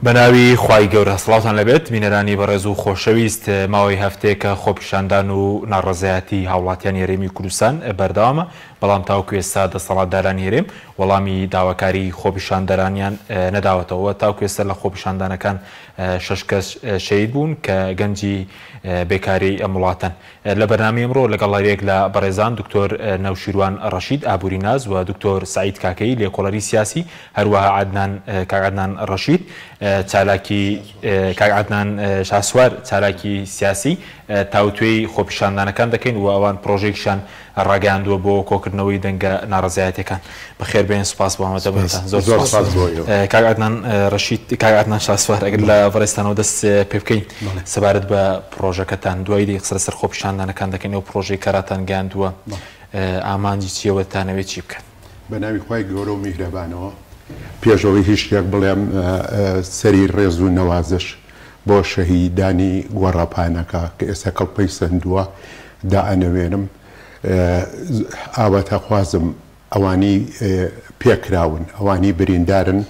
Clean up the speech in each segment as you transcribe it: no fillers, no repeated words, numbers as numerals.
بەناوی خوای گەورە سڵاوتان لەبێت بینەرانی بەڕێز و خۆشەویست ماوەی هەفتەیەکە خۆپیشاندان و ناڕەزایەتی هاوڵاتیان هێرێمی کوردستان بەردەوامە بەڵام تاوەکو ئێستا دەسەڵاتداران هێرێم وەڵامی داواکاری خۆپیشاندەرانیان نەداوەتەوە تاوەکو ئێستا لە خۆپیشاندانەکان 6 کەس شەهید بوون کە گەنجی بێکاری ئەم وڵاتن. لە بەرنامەی ئەمڕۆ لەگەڵ هەرێک لە بەڕێزان دکتۆر نەوشیروان ڕەشید ئابووری ناز و دکتۆر سعید کاکەی لێکۆڵەری سیاسی هەروەها کاک عەدنان ڕەشید چالاکی کاک عەدنان شاسوار چالاکی سیاسی تاوتوێی خۆپیشاندانەکان دەکەین و ئەوان پرۆژێکیشان ڕاگەیاندووە بۆ کۆکردنەوەی دەنگە ناڕەزایەتیەکان. بەخێربێن سوپاس بۆ هەمەتە زۆر سپاس کاک عەدنان ڕەشید کاک عەدنان شاسوار ئەگەر لە بەڕێستانەوە دەست پێ بکەین سەبارەت بە پرۆژەکەتان دوای دەی قسە لەسەر خۆپیشاندانەکان دەکەین و پرۆژەی کاراتان گەیاندووە ئامانجی چیەوە تانەوێت چی بکەن؟ بەناوی خوای گەورە و میهرەبانەوە پێشەوەی هیچ شتێک بڵێم سەری ڕێز و نەوازش بۆ شەهیدانی گۆڕەپانەکە کە ئێستا کەڵپەی سندووە دائەنەوێنم ئاواتە خوازم ئەوانی پێکراون ئەوانی بریندارن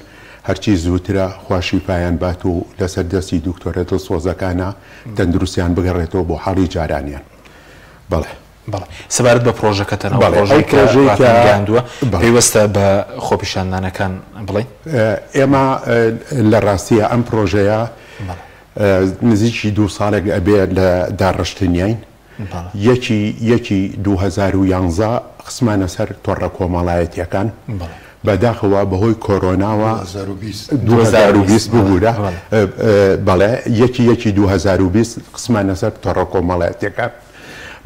هەرچی زووترە خواشیپایان بات و لەسەر دەستی دکتۆرە دڵسۆزەکانە تەندروستیان بگەڕێتەوە بۆ حاڵی جارانیان. بەڵێ سەبارەت بە پرۆژەکەتەنەوە پرۆژەکەگەاندووە پێوەستە بە خۆپیشاندانەکان بڵێن؟ ئێمە لە ڕاستیە ئەم پرۆژەیە نزیکی 2 ساڵێک ئەبێ لە داڕشتنیین یەکی 2011 خسمانە سەر تۆڕە کۆمەڵایەتیەکان بەداخەوە بەهۆی کۆرۆناوە 2020 ببوورە بەڵێ یەکی 2020 خسمانە سەر تۆڕە کۆمەڵایەتیەکان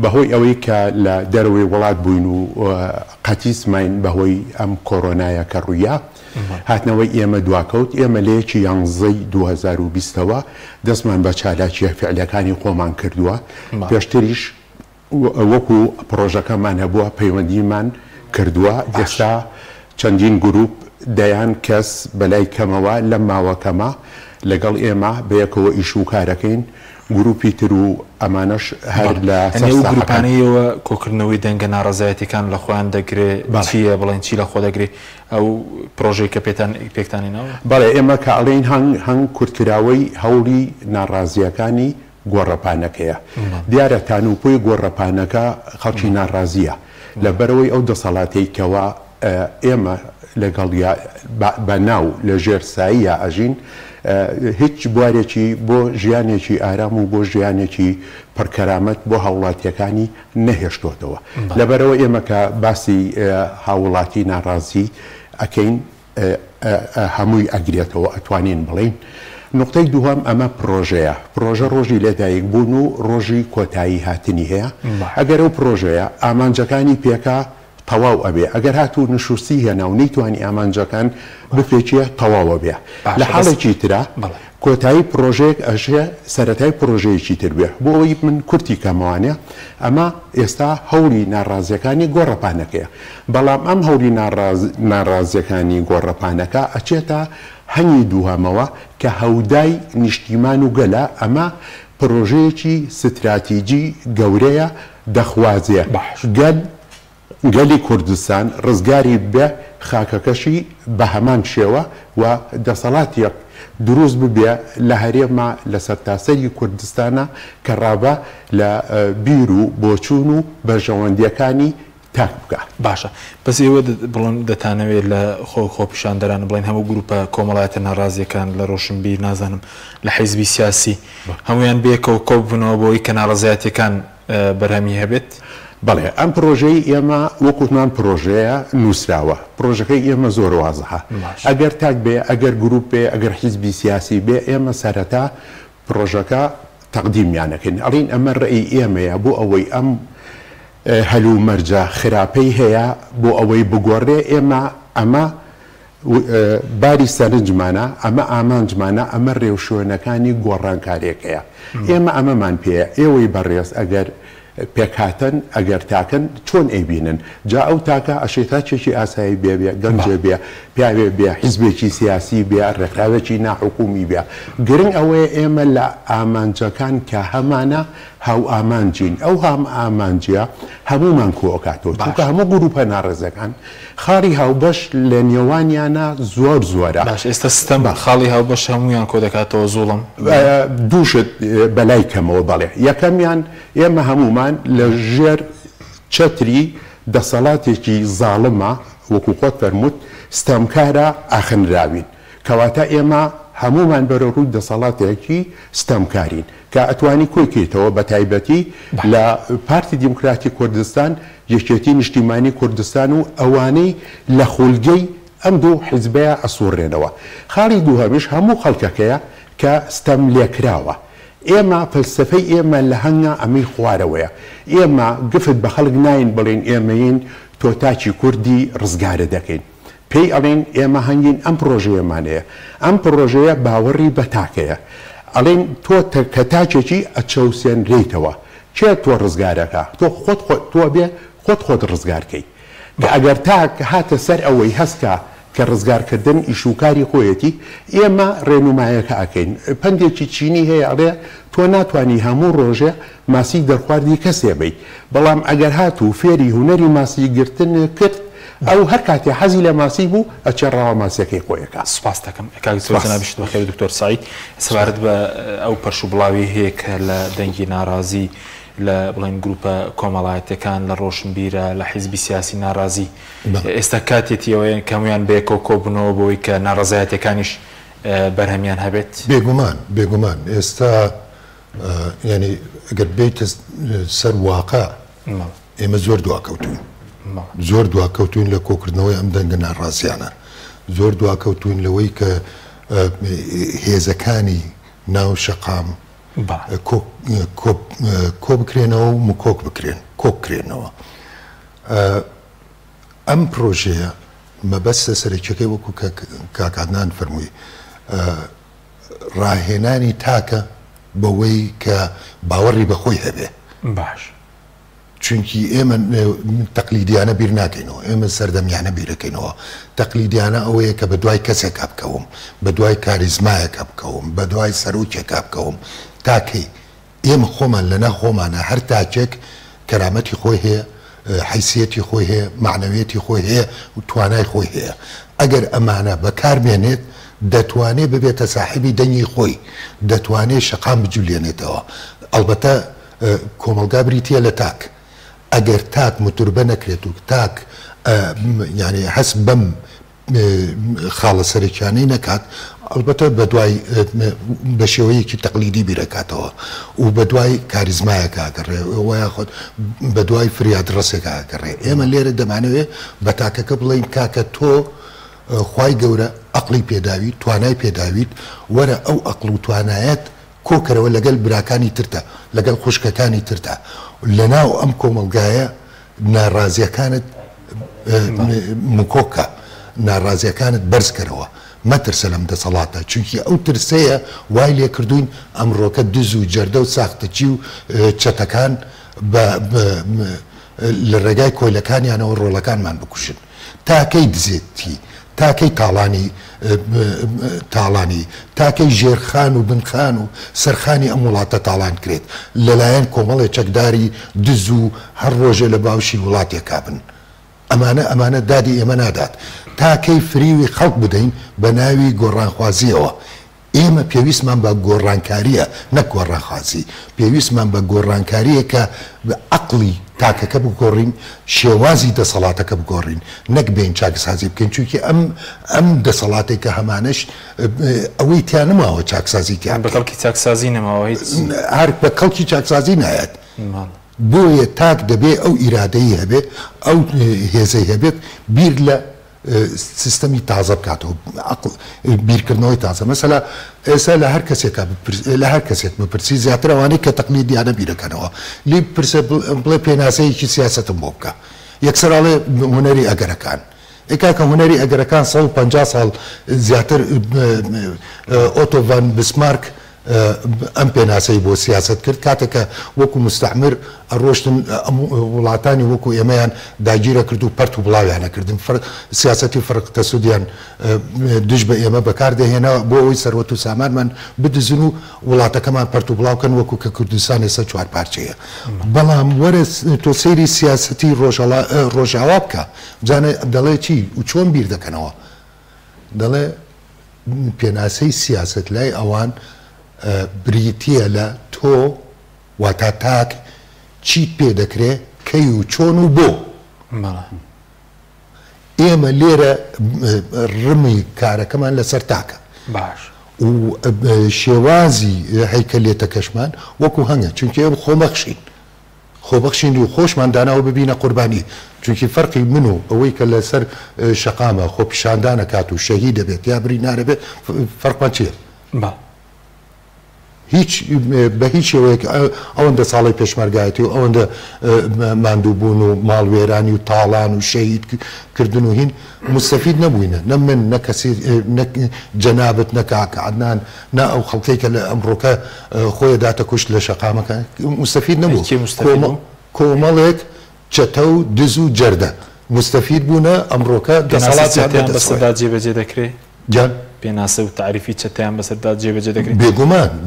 بەهۆی ئەوەی کە لە دەروی وڵات بووین و قەتیسمین بەهۆی ئەم کۆرۆنایە کە ڕوویە هاتنەوەی ئێمە دواکەوت ئێمە لە یەکی 11 2020ەوە دەستمان بە چالاکیە فعلەکانی خۆمان کردووە پێشتریش وەکو پرۆژەکەمان هەبووە پەیوەندیمان کردووە ئێستا چەندین گروپ دەیان کەس بەلای کەمەوە لەم ماوەکەمە لەگەڵ ئێمە بەیەکەوە ئیش و کارەکەین گروپی تر و ئەمانەش هەر لە گروپانەیەوە کۆکردنەوەی دەنگە ناڕەزایەتیەکان لە خۆیان دەگرێت چییە بڵێن چی لە خۆ دەگرێت ئەو پرۆژەی کە پێکتانینەوە؟ بەڵێ ئێمە کە ئەڵێن هەنگ کورتکراوەی هەوڵی ناڕازیەکانی گۆڕەپانەکەیە دیارە تانوپۆی گۆڕەپانەکە خەڵکی ناڕازیە لەبەرەوەی ئەو دەسەڵاتەیەکەوە ئێمە لەگەڵ بەناو لە ژێرساییە ئەژین هیچ بوارێکی بۆ ژیانێکی ئارام و بۆ ژیانێکی پڕکەرامەت بۆ هاوڵاتیەکانی نەهێشتۆتەوە لەبەرەوە ئێمە کە باسی هاوڵاتی ناڕازی ئەکەین هەمووی ئەگرێتەوە ئەتوانین بڵین. نقطەی دووەم ئەمە پرۆژەیە پرۆژە ڕۆژی لەدایک بوون و ڕۆژی کۆتایی هاتنی هەیە ئەگەر ئەو پرۆژەیە ئامانجەکانی پێکا تەواو ئەبێ ئەگەر هاتوو نشوستی هێنا و نەیتوانی ئامانجەکان بپێچیە تەواوە بێ لە حاڵێکی ترە کۆتایی پرۆژەیەک ئەژێ سەرەتای پرۆژەیەکی تر بێ بۆ ئەوەی من کورتی کەمەوانێ ئەمە ئێستا هەوڵی ناڕازیەکانی گۆڕەپانەکەیە بەڵام ئەم هەوڵی ناڕازیەکانی گۆڕەپانەکە ئەچێتە هەنگی دووهەمەوە کە هەودای نیشتیمان و گەلە ئەمە پرۆژەیەکی ستراتیجی گەورەیە دەخوازیە گەلی کوردستان ڕزگاری بێ خاکەکەشی بە هەمان شێوە و دەسەڵاتێک دروست ببێ لە هەرێمە لە سەرتاسەری کوردستانە کە ڕابە لە بیر و بۆچوون و بەرژەوەندیەکانی تاک بکە. باشە بەس ئێوە بڵێن دەتانەوێت لە خۆپیشاندەران بڵێن هەموو گروپە کۆمەڵایەتە ناڕازیەکان لە ڕۆشنبیر نازانم لە حیزبی سیاسی هەمویان بێکەوە کۆ ببنەوە بۆی کە ناڕەزایەتیەکان بەرهەمی هەبێت؟ بەڵێ ئەم پرۆژەی ئێمە وەکوتمان پرۆژەیە نووسراوە پرۆژەکەی ئێمە زۆر وازەها ئەگەر تاک بێ ئەگەر گروپ بێ ئەگەر حیزبی سیاسی بێ ئێمە سەرەتا پرۆژەکە تەقدیمیانەکەین ئەڵین ئەمە ڕێی ئێمەیە بۆ ئەوەی ئەم هەلو مەرجە خراپەی هەیە بۆ ئەوەی بگۆڕێ ئێمە ئەمە باری سەرنجمانە ئەمە ئامانجمانە ئەمە ڕێوشوێنەکانی گۆڕانکاریەکەیە ئێمە ئەمەمان پێەیە ئێوەی بەڕێز ئەگەر پێکهاتن ئەگەر تاکەن چۆن ئەیبینن جا ئەو تاکە ئەشێتا چێکی ئاسایی بێ گەنجێ بێ پیاوێ بێ حیزبێکی سیاسی بێ ڕێکخراوێکی ناحکومی بێ گرنگ ئەوەیە ئێمە لە ئامانجەکان کە هەمانە هاو ئامانجین ئەو هام ئامانجیە هەمومان کۆکاتەوە چونکە هەموو گروپە ناڕێزەکان خاڵی هاوبەش لە نێوانیانە زۆرە. باش ئێستا سیستەم خاڵی هاوبەش هەمویان کۆ دەکاتەوە زوڵم دووشت بەلای کەمەوە بەڵێ یەکەمیان ئێمە هەمومان لە ژێر چەتری دەسەڵاتێکی زاڵمە وەکو خۆت فەرمووت ستەمکارە ئاخنراوین کەواتە ئێمە هەمومان بەرە ڕووی دەسەڵاتێکی ستەمکارین کە ئەتوانی کۆیکێتەوە بە تایبەتی لە پارتی دیموکراتی کوردستان یەکێتی نیشتیمانی کوردستان و ئەوانەی لە خولگەی ئەم دوو حیزبەیە ئەسوڕێنەوە. خاڵی دووهەمیش هەموو خەڵکەکەیە کە ستەم لێکراوە. ئێمە فەلسفەی ئێمە لە هەنگا ئەمەی خوارەوەیە. ئێمە گفت بە خەڵک ناین بڵێن ئێمەین تۆ تاچی کوردی ڕزگارە دەکەین. پێی ئەڵێن ئێمە هەنگین ئەم پرۆژەیەمانەیە. ئەم پرۆژەیە باوەڕی بە تاکەیە. ئەڵێن تۆ کە تاچێکی ئەچەوسێنرێیتەوە. چێ تۆ ڕزگارەکە؟ تۆ تۆ بێ خۆت ڕزگارکەی. ئەگەر تاک هاتە سەر ئەوەی هەستکە کە ڕزگارکردن ئیشوکاری خۆیەتی ئێمە ڕێنمایەکە ئەکەین. پندێکی چینی هەیە ئەڵێ تۆ ناتوانانی هەموو ڕۆژێ ماسی دەرخواردی کەسێ بی بەڵام ئەگەر هاتوو فێری هوەری ماسی گرتن کرد ئەو هەر کاتێ حەزی لە ماسی بوو ئەچێڕاوە ماسیەکەی خۆیەکە. سپاس دەکەم کاکسۆزنابیشت بەخێر دکتۆر سعید سەبارەت بە ئەو پەرش و بڵاوی هەیە کە لە دەنگی ناڕازی لە بڵێن گروپە کۆمەڵایەتەکان لە ڕۆشنبیرە لە حیزبی سیاسی ناڕازی ئێستا کاتێتیەوەیە کەمویان بێکۆ کۆبنەوە بۆی کە ناڕزایەتەکانیش بەرهەمیان هەبێت. بێگومان ئێستا ینی ئەگەر بیت سەر واقع ئێمە زۆر دواکەوتوین زۆر دواکەوتوین لە کۆکردنەوەی ئەم دەنگە ناڕازیانە زۆر دواکەوتوین لەوەی کە هێزەکانی ناو شەقام کۆ بکرێنەوە و مکۆک بکرێن کۆک بکرێنەوە. ئەم پرۆژەیە مەبەستە سەرەکیەکەی وەکو کاکادنان فەرمووی ڕاهێنانی تاکە بەوەی کە باوەڕی بەخۆی هەبێ. باش چونکی ئێمە تەقلیدیانە بیر ناکەینەوە ئێمە سەردەمیانە بیرەکەینەوە. تەقلیدیانە ئەوەیە کە بە دوای کەسێکا بکەوم بە دوای کاریزمایەکە بکەوم بە دوای سەرۆکێکا بکەوم تاکەی ئێمە خۆمان لەنا خۆمانە هەر تاچێک کەرامەتی خۆی هەیە حیسیەتی خۆی هەیە معنەوێتی خۆی هەیە و توانای خۆی هەیە. ئەگەر ئەمانە بەکارمێنێت دەتوانێت ببێتە ساحبی دەنگی خۆی دەتوانێت شەقام بجولێنێتەوە. ئەلبەتە کۆمەلگا بریتە لە تاک ئەگەر تاک متوربە نەکرێت و تاک یعنی هەست بەم خاڵە سەرکیانەی نەکات ئەلبەتە بە دوای بە شێوەیەکی تەقلیدی بیرەکاتەوە و بە دوای کاریزمایەکە ئاگەڕێ وایە خۆت بە دوای فریاد ڕستێکە ئاگەڕێ. ئێمە لێرە دەمانەوێت بە تاکەکە بڵین کاکە تۆ خوای گەورە ئەقلی پێداویت توانای پێداویت وەرە ئەو ئەقل و توانایەت کۆکەرەوە لەگەڵ براکانی ترتە لەگەڵ خوشکەکانی ترتە لەناو ئەم کۆمەلگایە ناڕازیەکانت مکۆکە ناڕازیەکانت بەرزکەرەوە مەترسە لەم دەسەڵاتە چونکی ئەو ترسەیە وای لێ کردوین ئەمڕۆکە دز و جەردە و ساختەچی و چەتەکان لە ڕێگای کۆیلەکانیانەوە ڕۆڵەکانمان بکوشن تاکەی دزێتی تاکەی تاڵانی تاکەی ژێرخان و بنخان و سەرخانی ئەم وڵاتە تاڵان کرێت لەلایەن کۆمەڵی چەکداری دز و هەر ڕۆژێ لە باوشی وڵاتێکا بن. ئەمانە دادی ئێمە نادات تاکەی فریوی خەڵک بدەین بە ناوی گۆڕانخوازیەوە. ئێمە پێویستمان بە گۆڕانکاریە نەک گۆڕانخوازی پێویستمان بە گۆڕانکاریە کە عەقڵی تاکەکە بگۆڕین شێوازی دەسەڵاتەکە بگۆڕین نەک بین چاکسازی بکەین چونکی ئەم دەسەڵاتێک کە هەمانش ئەوەی تیان نماوە چاکسازی تیان بە کەڵکی چاکسازی نەماوە هەر بە کەڵکی چاکسازی نایەت بۆیە تاک دەبێ ئەو ئیرادەی هەبێت ئەو هێزەی هەبێت بیر لە سیستەمی تازە بکاتەوە بیرکردنەوەی تازە مەسەلا ئێستا لە هەر کەسێک بپرسی زیاتر ئەوانەی کە تەقلیدیانە بیرەکەنەوە لی پرسە بڵێ پێناسەیەکی سیاسەتم بۆ بکە یەکسەراڵێ هونەری ئەگەرەکان ئێکاکە هونەری ئەگەرەکان 150 ساڵ زیاتر ئۆتۆڤان بسمارک ئەم پێناسەی بۆ سیاست کرد کاتێکە وەکو مستعمر ئەڕۆشتن وڵاتانی وەکو ئێمەیان داگیرە کرد و پەرت و بڵاویانەکردن سیاسەتی فرق تەسوودیان دژ بە ئێمە بەکاردەهێنا بۆ ئەوی سەروەت و سامانمان بدزن و وڵاتەکەمان پەرت و بڵاوکەن وەکو کە کوردستان ئێستا چوار پارچەیە بەڵام وەرە تۆ سەیری سیاسەتی ڕۆژاوا بکە بزانە دەڵێ چی و چۆن بیر دەکەنەوە دەڵێ پێناسەی سیاست لای ئەوان بریتیە لە تۆ واتە تاک چیت پێ دەکرێ کەی و چۆن و بۆ ئێمە لێرە ڕمی کارەکەمان لەسەر تاکە باش و شێوازی هەیکەلێتەکەشمان وەکو هەنگە چونکە ئێمە خۆبەخشین و خۆشمان داناوە ببینە قوربانی چونکی فەرقی من و ئەوەی کە لەسەر شەقامە خۆ پیشاندانە کات و شەهید دەبێت یا بری نارەبێت فەرقمان چییە؟ هیچ بە هیچ شێوەیەک ئەوەندە ساڵی پێشمەرگایەتی و ئەوەندە ماندووبوون و ماڵوێرانی و تاڵان و شەهید کردن و هین مستەفید نەبووینە نە من نە کەسی جەنابەت نە کاک عەدنان نە ئەو خەڵکەی کە لە ئەمڕۆکە خۆی داتە کوشت لە شەقامەکە مستەفید نەبوو کۆمەڵێک چەتە و دز و جەردە مستەفید بوونە ئەمڕۆکە دەسەڵاتیان بەسەردا جێبەجێ دەکرێت جان پێناسە و تعریفی چەتەیان بەسەردا جێبەجێ دەکرێت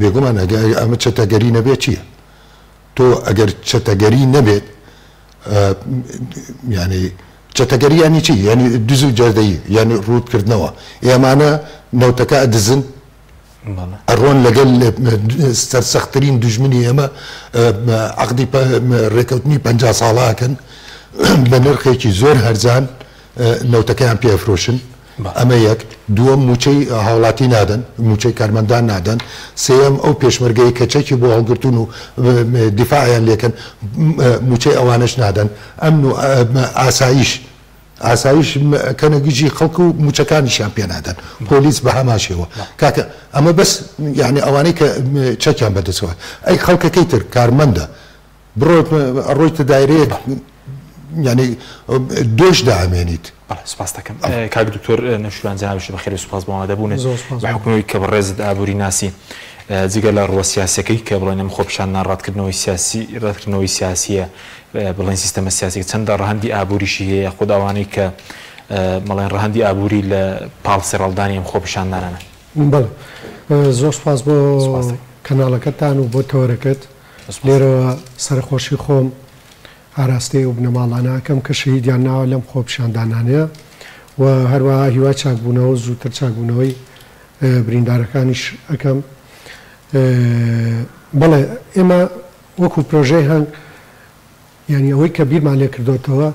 بێگومان ئەمە چەتەگەری نەبێت چییە تۆ ئەگەر چەتەگەری نەبێت ینی چەتەگەری ینی چی ینی دز و جەردەیی یعنی ڕوودکردنەوە ئێمانە نەوتەکە ئەدزن ئەڕۆن لەگەل سەرسەختترین دوژمنی ئێمە عەقدی ڕێکەوتنی 50 ساڵاکەن بە نرخێکی زۆر هەرزان نەوتەکەیان پێفرۆشن ئەمە یەک دووەم موچەی هاوڵاتی نادەن موچەی کارمەندان نادەن سێم ئەو پێشمەرگەی کەچەکی بۆ هەڵگرتون و دیفاعیان لێکن موچەی ئەوانش نادەن ئەمن و ئاسایش کەنەگیژی خەڵک و موچەکانیشان پێ نادەن پۆلیس بە هەماشێەوە کاکە ئەمە بەس یعنی ئەوانەی کە چەکیان بەدەستەوە ئەی خەڵکەکەی تر کارمەندە بڕۆیت ڕۆیتە دایرەیەک ینی دۆش دامێنیت سپاس دەکەم کاک دکتۆر نەشوان جەنابش بەخێر و سوپاس بۆ ئامادەبوون بە حکومەوەی کە بەڕێزت ئابووری ناسی جگە لە ڕۆ سیاسەکەی کە بڵێنم خۆپیشاندان ڕاتکردنەوەی سیاسیە بڵێن سیستەمە سیاسی چەندە ڕەهەندی ئابووریشی هەیە خۆداوانەی کە مەڵێن ڕەهەندی ئابووری لە پاڵسی ڕەڵدانی ئەم خۆپیشاندانانە بەڵێ زۆر سپاس بۆ کەناڵەکەتان و بۆ تۆرەکەت لێرەوە سەرخۆشی خۆم ئاراستەی و بنەماڵانەکەم کە شەهیدیان ناوە لەم خۆپیشاندانانەیە و هەروەها هیوا چاکبوونەوە زووتر چاکبوونەوەی بریندارەکانیش ئەەکەم بەڵێ ئێمە وەکو پرۆژەی هەنگ یعنی ئەوەی کە بیرمان لێ کردوتەوە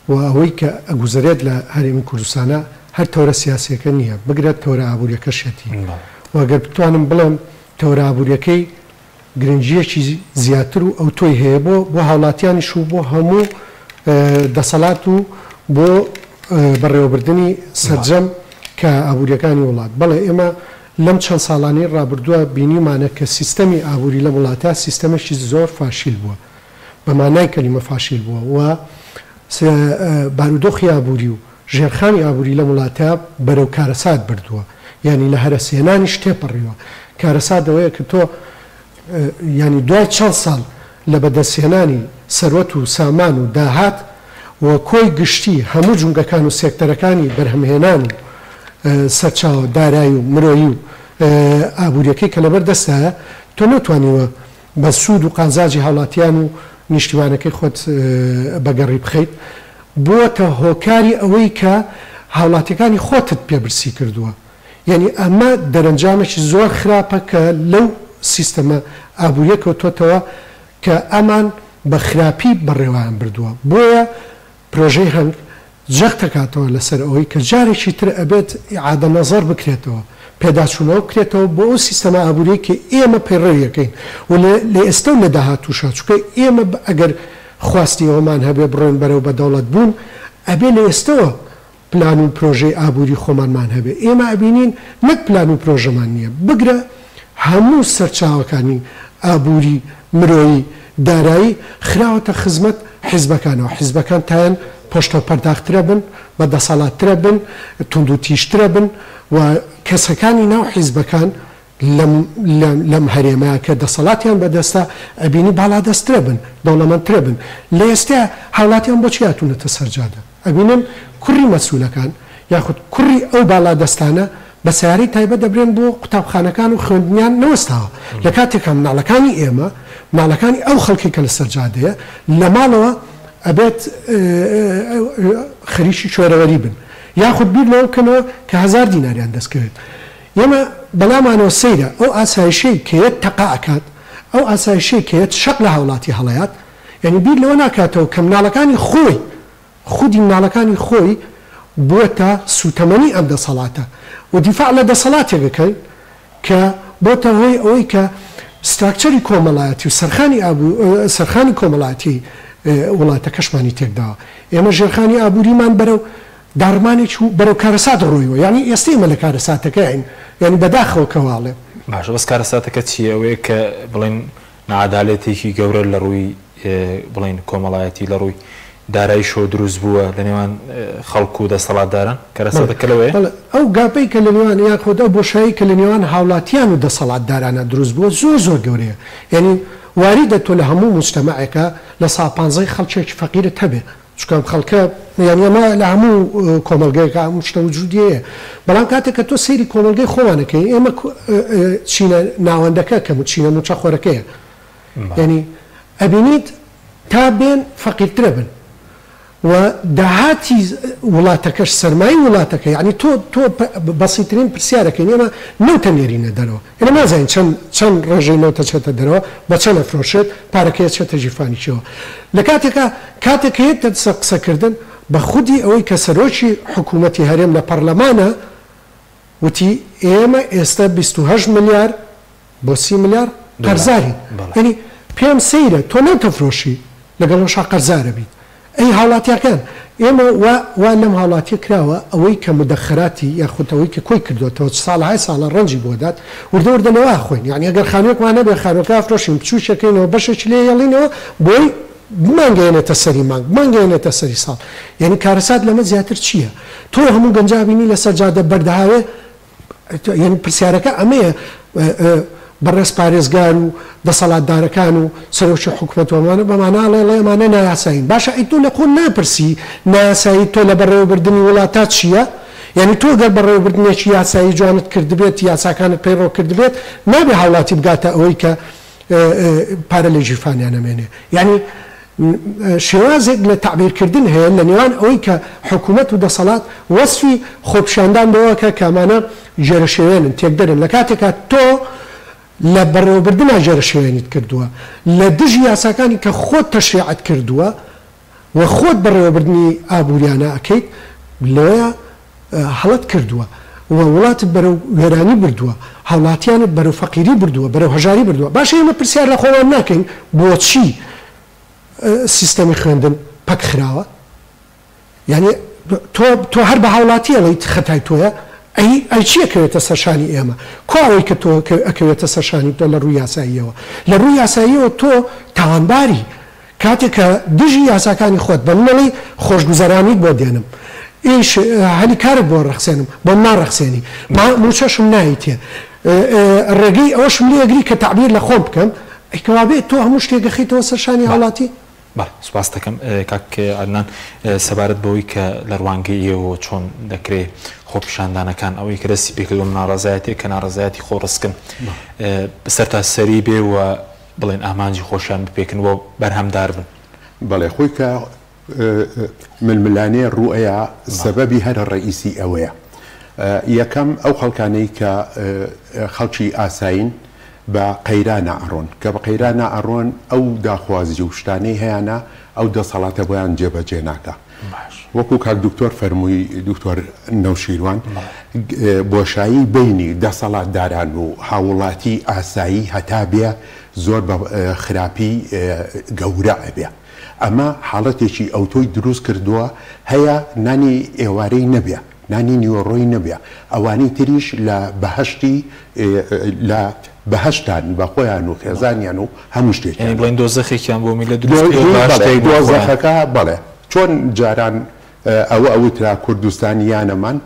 و ئەوەی کە ئەگوزارێت لە هەرێمی کوردستانە هەر تەورە سیاسیەکە نییە بگرێت تەورە ئابوووریەکەشێتی وەگەر بتوانم بڵێم تەورە ئابوووریەکەی گرنگجیەکی زیاتر و ئەو تۆی هەیە بۆ هاوڵاتیانیش و بۆ هەموو دەسەڵات و بۆ بەڕێوەبردننی سەرجەم کە ئابوووریەکانی وڵات بەڵێ ئێمە لەم چەند ساڵانی ڕابردووە بینیمانە کە سیستەمی ئابووری لە وڵاتە سیستەمێکی زۆر فاشیل بووە بەمانای کەلیمە فاشیل بووە و بارودۆخی ئابووری و ژێرخانی ئابووری لە وڵاتە بەرەو کارەسات بردووە یعنی لە هەرەسێنانیش تێپەڕیوە کارەسات دەوەیە کە تۆ ینی دوای چەند ساڵ لە بەدەستهێنانی سەروەت و سامان و داهات و کۆی گشتی هەموو جونگەکان و سێکتەرەکانی بەرهەمهێنانی سەرچاوە دارایی و مرۆیی و ئابوووریەکەی کە لەبەر دەستایە تۆ نەتوانیوە بە سوود و قازاجی هاوڵاتیان و نیشتیوانەکەی خۆت بەگەڕی بخەیت بۆتە هۆکاری ئەوەی کە هاوڵاتیەکانی خۆتت پێبرسی کردووە یعنی ئەمە دەرەنجامێکی زۆر خراپە کە لەو سیستەمە ئابوووریەکەوە تۆتەوە کە ئەمان بە خراپی بەڕێوایان بردووە بۆیە پرۆژەی هەنگ جەخ دەکاتەوە لەسەر ئەوەی کە جارێکی تر ئەبێت ئیعادە نەزەر بکرێتەوە پێداچوونەوە بکرێتەوە بۆ ئەو سیستەمە ئابووری کە ئێمە پەیڕەویەکەین و لە ئێستا و لە داهاتووشە چونکە ئێمە ئەگەر خواستی ئەومان هەبێ بڕۆین بەرەو بەدەوڵەت بوون ئەبێ لە ئێستەوە پلان و پرۆژەی ئابووری خۆمانمان هەبێ ئێمە ئەبینین نەک پلان و پرۆژەمان نییە بگرە هەموو سەرچاوەکانی ئابووری مرۆیی دارایی خراوەتە خزمەت حیزبەکانەوە حیزبەکان تایەن پۆشتە پەرداخترە بن بە دەسەڵاتترە بن تونند و تیشترە بن و کەسەکانی ناو حیزبەکان لەم هەرێمەیە کە دەسەڵاتیان بەدەستە ئەبینی بالا دەسترە بن دەوڵەمەندترە بن لە ئێستا هاوڵاتیان بۆچی هاتوونەتە سەرجادە ئەبینن کوڕی مەسئولەکان یاخود کوڕی ئەو بالا دەستانە بە سیارەی تایبەت دەبرێن بۆ قوتابخانەکان و خوێندنیان نەوەستاوە لە کاتێکە مناڵەکانی ئێمە مناڵەکانی ئەو خەڵکی کە لە سەرجادەیە لە ماڵەوە ئەبێت خەریکی شۆرەوەری بن یاخود بیر لەوە بکەنەوە کە 1000 دیناریان دەستکەوێت ئێمە بەلامانەوە سەیرە ئەو ئاسایشەی کەیەت تەقاعکات ئەو ئاسایشەی کەیەت شەق لە هاوڵاتی هەڵەیات یعنی بیر لەوە ناکاتەوە کە مناڵەکانی خۆی خودی مناڵەکانی خۆی بۆتە سوتەمەنی ئەم دەسەڵاتە و دیفاع لە دەسەڵاتێکەکەین کە بۆتە هۆی ئەوەی کە ستراکچەری کۆمەڵایەتی و سەرخانی کۆمەڵایەتی وڵاتە کەشمانی تێکداوە ئێمە ژێرخانی ئابووریمان بەرەو داڕمانێک و بەرەو کارەسات ڕۆیەوە یعنی ئێستا ئێمە لە کارەساتەکەین یعنی بەداخەوە کەواڵێ باشە بەس کارەساتەکە چیە ئەوەیە کە بڵێن نەعادالەتێکی گەورە لە ڕووی بڵێن کۆمەڵایەتی لە ڕووی دارایی شۆ دروست بووە لە نێوان خەڵکو و دەسەڵاتداران کارەساتەکە لەوەیە ئەو گاپەی کە لە نێوان یاخۆدا بۆشایی کە لە نێوان هاوڵاتیان و دەسەڵاتدارانە دروست بووە زۆر گەورەیە یعنی واریدە تۆ لە هەموو مجتەمەعێکە لە ساپانزەی خەڵکێکی فەقیرت هەبێ چکەم خەڵکە یعنی ئەمە لە هەموو کۆمەلگەیەکە هەموو شتە وجودیەیە بەڵام کاتێک کە تۆ سەیری کۆمەلگەی خۆوانەکەی ئێمە چینە ناوەندەکە کەم و چینە موچەخۆرەکەیە یعنی ئەبینیت تا بێن فەقیرترە بن و داهاتی وڵاتەکەش سەرمایی وڵاتەکە یعنی تۆ بەسیترین پرسیارەکەی ئێمە نەوتە نێرینە دەرەوە ئێمە نازانین چەند ڕێژەی نەوتە چێتە دەرەوە بە چەند ئەفرۆشێت پارەکەیە چێتە ژیفانیشەوە لە کاتێکە هێتە قسەکردن بە خودی ئەوەی کە سەرۆکی حکوومەتی هەرێم لە پەرلەمانە وتی ئێمە ئێستا 28 ملیار بۆ 30 ملیار قەرزاری ینی پێم سەیرە تۆ نەتەفرۆشی لەگەڵ شا قەرزارە بیت ئەی هاوڵاتیەکان ئێمە وا لەم هاوڵاتی کراوە ئەوەی کە مدەخراتی یاخوتەوەی کە کۆی کردوێتەوە ساڵە ڕەنجی بۆدات وردەوردنەوە خوێن یعنی ئەگەر خانوێکمان نەبێ خانوەکە ئەفرۆشین بچوشەکەینەوە بەشێکی لێ یەڵینەوە بۆی بمانگەێنێتە سەری مانگ بمانگەێنێتە سەری ساڵ یعنی کارەسات لەمە زیاتر چییە تۆ هەموو گەنجابینی لە سەرجادە بەردەهاوێ یعنی پرسیارەکە ئەمەیە بەڕێز پارێزگار و دەسەڵاتدارەکان و سەرۆکی حکوومەتوەمانە بەماناڵێ ئەمانە نایاساین باشە ئەی تۆ لە خۆ ناپرسی نایاسایی تۆ لە بەڕێوەبردننی وڵاتات چییە یعنی تۆ گەر بەڕێوەبردنێکی یاسایی جوانت کردبێت یاساکانت پەیڕۆ کردبێت نابێ هاوڵاتی بگاتە ئەوەی کە پارە لە ژیفانیان ئەمێنێ یعنی شێوازێک لە تعبیرکردن هەیە لە نێوان ئەوەی کە حکوومەت و دەسەڵات وەسفی خۆپشاندان بەوەکە کامانە ژێرەشێوێنن تێکدەرن لە کاتێکە تۆ لە بەڕێوەبردنە ژێرەشێوێنیت کردووە لە دژی یاساکانی کە خۆت تەشریعەت کردووە و خۆت بەڕێوەبردنی ئابووریانە ئەەکەیت لەوەیە هەڵەت کردووە و وڵاتت بەرەو وێرانی بردووە هاوڵاتیانت بەرەو فەقیری بردووە بەرەو هەژاری بردووە باشە ئێمە پرسیار لە خۆمان ناکەین بۆچی سیستەمی خوێندن پەک خراوە یعنی تۆ هەر بە هاوڵاتی ئەڵێیت خەتای تۆیە ئەی چی ئەکەوێتە سەرشانی ئێمە کۆەوەی کە تۆ ئەکەوێتە سەرشانی تۆ لە ڕووی یاساییەوە لە ڕووی یاساییەوە تۆ تاوانباری کاتێک کە دژی یاساکانی خۆت بە منەڵی خۆشگوزەرانیت بۆ دێنم ئیش هەلی کارت بۆ ڕەخسێنم بۆ ناڕەخسێنی موچەشم نایتێ ڕێگەی ئەوەشم لێگری کە تعبیر لە خۆم بکەم ئەیکەوابێت تۆ هەموو شتێگەخیتەوە سەرشانی هاوڵاتی سوپاس دەکەم کاک عەدنان سەبارەت بەوەی کە لە ڕوانگەی ئێوە چۆن دەکرێت خۆپیشاندانەکان ئەوەی کە دەستی پێکردو ناڕەزایەتی کە ناڕەزایەتی خۆڕسکن بەسەرتا سەری بێ و بڵێن ئامانجی خۆشیان بپێکنەوە بەرهەمدار بن بەڵێ خۆی کە ململانەیە ڕوئەیە سەبەبی هەرە ڕئیسی ئەوەیە یەکەم ئەو خەڵکانەی کە خەڵکی ئاساین بە قەیرانە ئەڕۆن کە بە قەیرانە ئەڕۆن ئەو داخوازی و شتانەی هەیەە ئەو دەسەڵاتە بۆیان جێبەجێ ناکە وەکو کاک دکتۆر فەرمووی دکتۆر نەوشیروان بۆشایی بینی دەسەڵاتداران و هاوڵاتی ئاسایی هەتا بێ زۆر بە خراپی گەورە ئەبێ ئەمە حاڵەتێکی ئەوتۆی دروست کردووە هەیە نانی ئێوارەی نەبێ نانی نیوەڕۆی نەبێ ئەوانەی تریش لە بەهەشتی لە بەهەشتان بە خۆیان و خێزانیان و هەموو شتێکی بڵێن دۆزەخێکیان بۆ میلە دۆزەخەکە بەڵێ چۆن جاران ئەوترا کوردستانیانەمان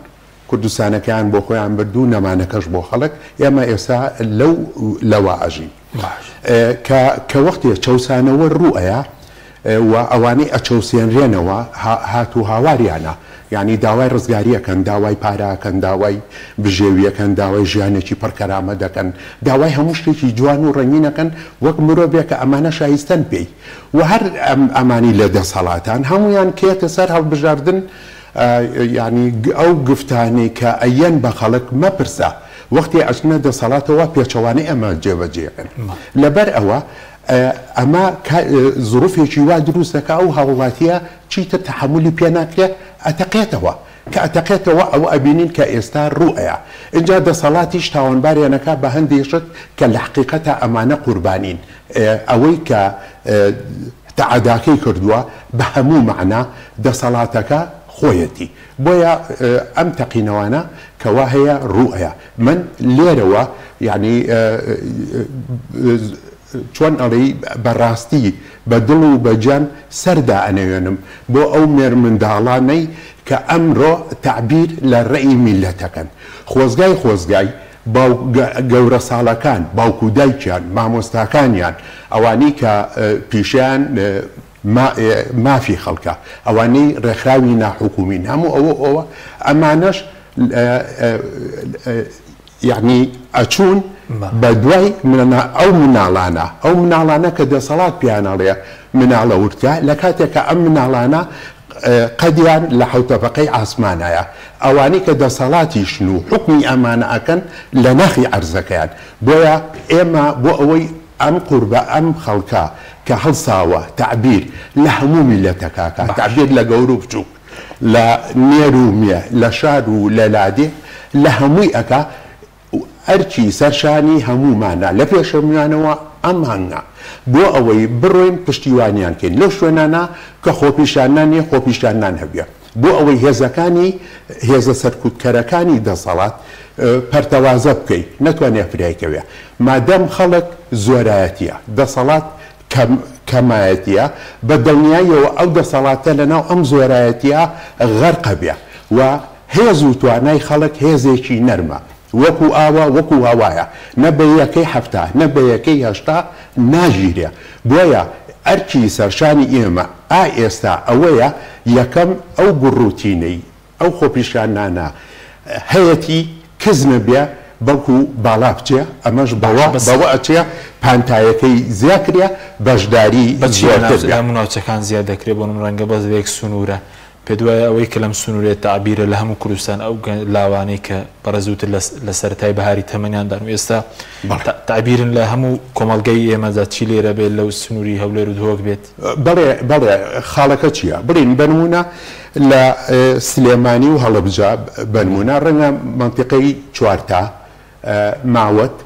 کوردستانەکەیان بۆ خۆیان بردو نەمانەکەش بۆ خەڵک ئێمە ئێستا لەوە ئەژین کە وەختێ چەوسانەوە ڕوئەیە و ئەوانەی ئەچەوسێنرێنەوە هاتو هاواریانە یعنی داوای ڕزگاریەکەن داوای پاراکەن داوای بژێویەکەن داوای ژیانێکی پڕکەرامە دەکەن داوای هەموو شتێکی جوان و ڕەنگینەکەن وەک مرۆڤێک کە ئەمانە شایستەن پێی و هەر ئەمانی لە دەسەڵاتان هەمویان کێتە سەر هەڵبژاردن ینی ئەو گفتانەی کە ئەیەن بە خەڵک مەپرسە وەختی ئەچنە دەسەڵاتەوە پێچەوانەی ئەمە جێبەجێکن لەبەر ئەوە ئەمە زروفێکی وا دروستەکە ئەو هاوڵاتیە چیتر تەحملی پێ ناکرێت ئەتەقێتەوە کە ئەتەقێتەوە ئەوە ئەبینین کە ئێستا ڕوئەیە اینجا دەسەڵاتیش تاوانباریانەکە بە هەندێشت کە لە حقیقەتە ئەمانە قوربانین ئەوەی کە تەعاداکەی کردووە بە هەموو معنا دەسەڵاتەکە خۆیەتی بۆیە ئەم تەقینەوانە کەوا هەیە ڕوئەیە من لێرەوە یعنی چۆن ئەڵێ بەڕاستی بە دڵ و بەجان سەردا ئەنەوێنم بۆ ئەو مێر منداڵانەی کە ئەمڕۆ تعبیر لە ڕێی میلەتەکەن خۆزگای گەورە ساڵەکان باوکو دایکیان مامۆستاکانیان ئەوانەی کە پیشیان مافی خەڵکە ئەوانەی ڕێکخراوی ناحکومین هەموو ئەوە ئەمانەش یعنی ئەچوون بە دوای ئەو مناڵانە کە دەسەڵات پیانەڵێ مناڵە ورکە لە کاتێکە ئەم مناڵانە قەدیان لە حوتەبەقەی ئاسمانایە ئەوانەی کە دەسەڵاتیشن و حکمی ئەمانە ئەکەن لە نەخی عەرزەکەیان بۆیە ئێمە بۆ ئەوەی ئەم قوربە ئەم خەڵکە کە هەڵساوە تعبیر لە هەموو میلەتەکە تعبیر لە گەور و بچووک لە نێر و میە لە شار و لە لادێ لە هەمووی ئەکا ئەرکی سەرشانی هەمومانە لە پێشەمیانەوە ئەم هەنگا بۆ ئەوەی بڕۆین پشتیوانیان کەین لەو شوێنانە کە خۆپیشانانی خۆپیشانان هەبێ بۆ ئەوەی هێزەکانی هێزە سەرکوتکەرەکانی دەسەڵات پەرتەوازە بکەیت نەتوانێت فریایکەوێ مادەم خەڵک زۆرایەتیە دەسەڵات کەمایەتیە بە دڵنیاییەوە ئەو دەسەڵاتە لەناو ئەم زۆرایەتیە غەرقە بێ و هێز و توانای خەڵک هێزێکی نەرمە وەکو ئاوە وەکو هاوایە نە بە یەکەی هەفتە نە بە یەکەی هەشتا ناژیرێ بۆیە ئەرکی سەرشانی ئێمە ئێستا ئەوەیە یەکەم ئەو گوڕوتینەی ئەو خۆپیشانانە هەیەی کەس نەبێ بەڵکو باڵا بچێ ئەمەش بەوە ئەچێ پانتایەکەی زیاترە بەشداری مناوچەکان زیاد دەکرێت بۆ ڕەنگە بەس وەک سنوورە پێ دوایە ئەوەی کە لەم سنوورێت تعبیرە لە هەموو کوردستان ئەو لاوانەی کە بەڕێزووتر لە سەرەتای بەهاری تەمەنیاندان و ئێستا تعبیرن لە هەموو کۆمەڵگەی ئێمەدا چی لێرە بێت لەو سنووری هەولێر و دهۆک بێت بەڵێ خاڵەکە چییە بڵین بنمونە لە سلێمانی و هەڵەبجا بنمونە ڕەنگە منتیقەی چوارتا ماوەت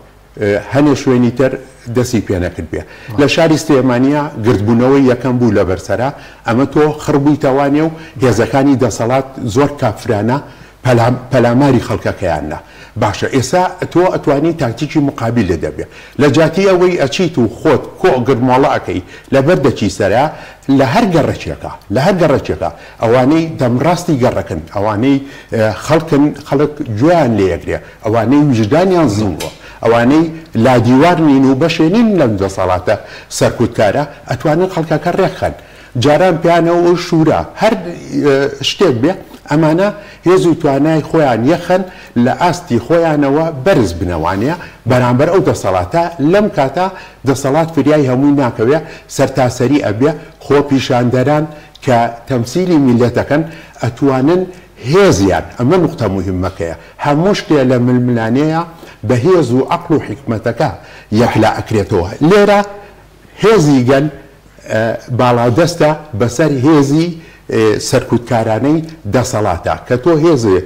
هەنێ شوێنی تر دەستی پێ نەکرد بێ لە شاری سلێمانیا گردبوونەوەی یەکەم بوو لە بەرسەرا ئەمە تۆ خڕبوویتەوانێ و هێزەکانی دەسەڵات زۆر کافرانە پەلاماری خەڵکەکەیانە باشە ئێستا تۆ ئەتوانی تاکتیکی مقابل لە دەبێ لە جاتی ئەوەی ئەچیت و خۆت کۆ گرمۆڵە ئەەکەی لەبەر دەچی سەرا لە هەر گەڕێکێکە ئەوانەی دەمڕاستی گەڕەکەن ئەوانەی خەڵک گوێیان لێ یەکرێ ئەوانەی وجدانیان زیوە ئەوانەی لادیوار نین و بەشێنین لەم دەسەڵاتە سەرکوتکارە ئەتوانن خەڵکەکە ڕێکخەن جاران پیانەوە و شورا هەر شتێک بێ ئەمانە هێز و توانای خۆیان یەخەن لە ئاستی خۆیانەوە بەرز بنەوانەیە بەرامبەر ئەو دەسەڵاتە لەم کاتە دەسەڵات فریای هەمووی ناکەوێ سەرتاسەری ئەبێ خۆ پیشاندەران کە تەمسیلی میلەتەکەن ئەتوانن هێزیان ئەمە نوقتە موهمەکەیە هەموو شتێ لە ململانەیە بە هێز و عەقڵ و حکمەتەکە یەکلا ئەکرێتەوە لێرە هێزی گەل باڵادەستە بەسەر هێزی سەرکوتکارانەی دەسەڵاتە کە تۆ هێزێ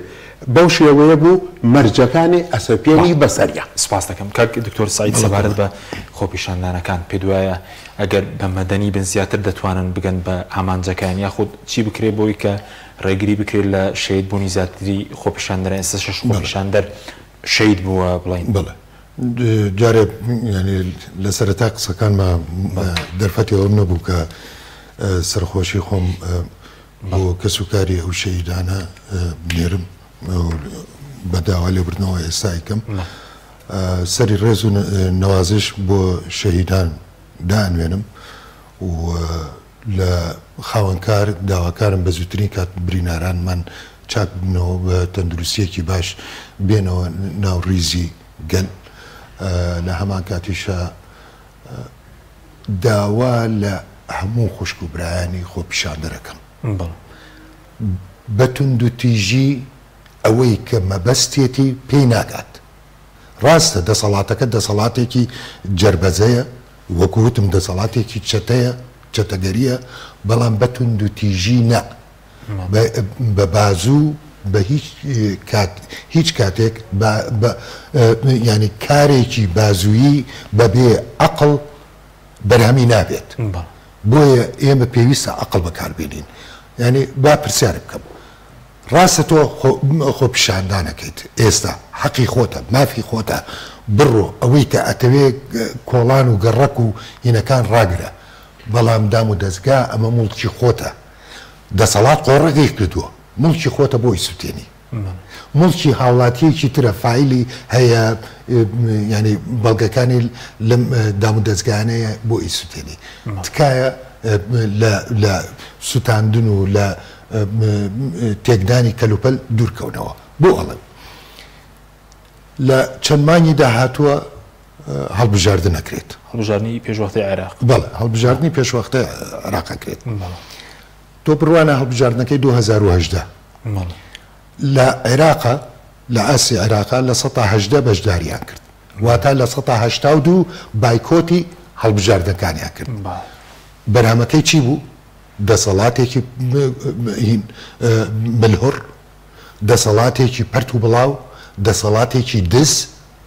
بەو شێوەیە بوو مەرجەکانی ئەسەپێنی بەسەریە سپاس دەکەم کاک دکتۆر سعید سەبارەت بە خۆپیشاندانەکان پێ دوایە ئەگەر بە مەدەنی بن زیاتر دەتوانن بگەن بە ئامانجەکان یاخود چی بکرێ بۆی کە ڕێگری بکرێت لە شەید بوونی زیاتری خۆپیشاندەر ئێستا شەش خۆپیشاندەر شەید بووە بڵین بڵێ جارێ ینی لە سەرەتا قسەکانمە دەرفەتەوە نەبوو کە سەرخۆشی خۆم بۆ کەسوکاری ئەو شەیدانە بنێرم بەداوا لێبردنەوە ئێستایکەم سەری ڕێز و نەوازش بۆ شەهیدان دانوێنم و لە خاوەنکار داواکارم بە زووترین کات برینارانمان چاک بنەوە بە تەندروستیەکی باش بێنەوە ناو ڕیزی گەل لە هەمان کاتیشە داوا لە هەموو خوشک و برایانی خۆ پیشاندەرەکەم بە توندوتیژی ئەوەی کە مەبەستێتی پێی ناکات ڕاستە دەسەڵاتەکە دەسەڵاتێکی جربەزەیە وەکووتم دەسەڵاتێکی چەتەیە چەتەگەریە بەڵام بە توندوتیژی نە بە بازوو بە هیچ کاتێک ینی کارێکی بازوویی بەبێ عەقڵ بەرهەمی نابێت بۆیە ئێمە پێویستە عەقڵ بەکاربێنین ینی با پرسیار بکەم ڕاستە تۆ خۆ پیشاندانەکەیت ئێستا حەقی خۆتە مافی خۆتە بڕۆ ئەوەی کە ئەتەوێ کۆڵان و گەڕەک و هینەکان ڕاگرە بەڵام دام و دەستگا ئەمە موڵکی خۆتە دەسەڵات قۆڕەکەی کردووە مڵکی خۆتە بۆی سوتێنی مڵکی هاوڵاتیەکی ترە فیلی هەیە ینی بەڵگەکانی لەم دام و دەستگانەیە بۆ ئەی سوتێنی تکایە لە سوتاندن و لە تێکدانی کەلوپەل دوورکەونەوە بۆ ئەڵێم لە چەند مانگی داهاتووە هەڵبژاردن نەکرێت هەڵبژاردننی پێشوەختی عێراق بەڵێ هەڵبژاردننی پێشوەختە عێراقەکرێت تۆ بڕوانە هەڵبژاردنەکەی 2010 لە عێراقا لە ئاسی عێراقا لە 180 بەشداریان کرد واتە لە 182 بایکۆتی هەڵبژاردنەکانیان کرد بەرهەمەکەی چی بوو؟ دەسەڵاتێکی ملهڕ دەسەڵاتێکی پەرت و بڵاو دەسەڵاتێکی دز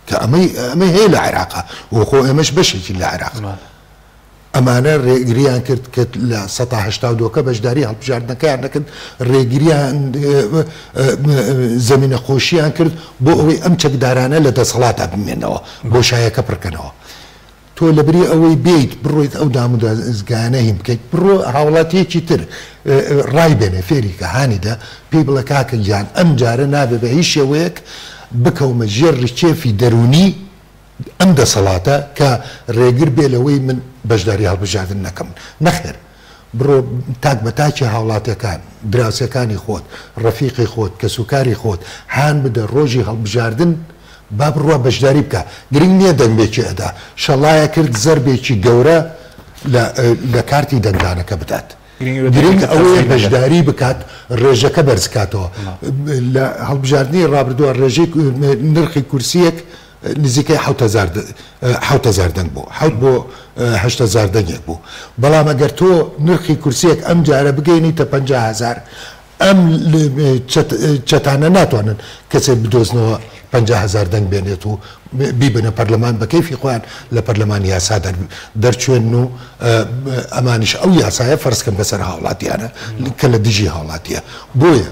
کە ئەمەی هەیە لە عێراقا وخۆ ئێمەش بەشێکی لە عێراق ئەمانە ڕێگریان کرد کە لە 182کە بەشداری هەڵبژاردنەکەیان نەکرد ڕێگریان زەمینە خۆشییان کرد بۆ ئەوەی ئەم چەکدارانە لە دەسەڵاتە بمێنەوە بۆ شایەکە پڕکەنەوە تۆ لەبری ئەوەی بیت بڕۆیت ئەو دام و دەستگانە هیم بکەیت بڕۆ هاوڵاتیەکی تر ڕای بێنێ فێری کە هانیدا پێی بڵە کاکە گیان ئەم جارە نابێ بە هیچ شێوەیەک بکەومە ژێڕی کێفی دەرونی ئەم دەسەڵاتە کە ڕێگر بێ لەوەی من بەشداری هەڵبژاردن نەکەم نەخێر بڕۆ تاک بە تاکی هاوڵاتیەکان دراوسەکانی خۆت ڕەفیقی خۆت کەسوکاری خۆت هان بدە ڕۆژی هەڵبژاردن با بڕوە بەشداری بکە گرنگ نییە دەنگبێکی ئەدا شەڵایە کرد زەربێکی گەورە لە کارتی دەنگدانەکە بدات گرنگ ئەوەیە بەشداری بکات ڕێژەکە بەرزکاتەوە لە هەڵبژاردننی ڕابردووە ڕێژەی نرخی کورسیەک نزیکەی 7,000 دەنگ بوو 8,000 دەنگێک بوو بەڵام ئەگەر تۆ نرخی کورسیەک ئەم جارە بگەینیتە 50,000 ئەم چەتانە ناتوانن کەسێک بدۆزنەوە 50,000 دەنگ بێنێت و بیبنە پەرلەمان بە کەیفی خۆیان لە پەرلەمانی یاسا دەرچوێن و ئەمانش ئەو یاسایە فەرزکەم بەسەر هاوڵاتیانە کە لە دژی هاوڵاتیە بۆیە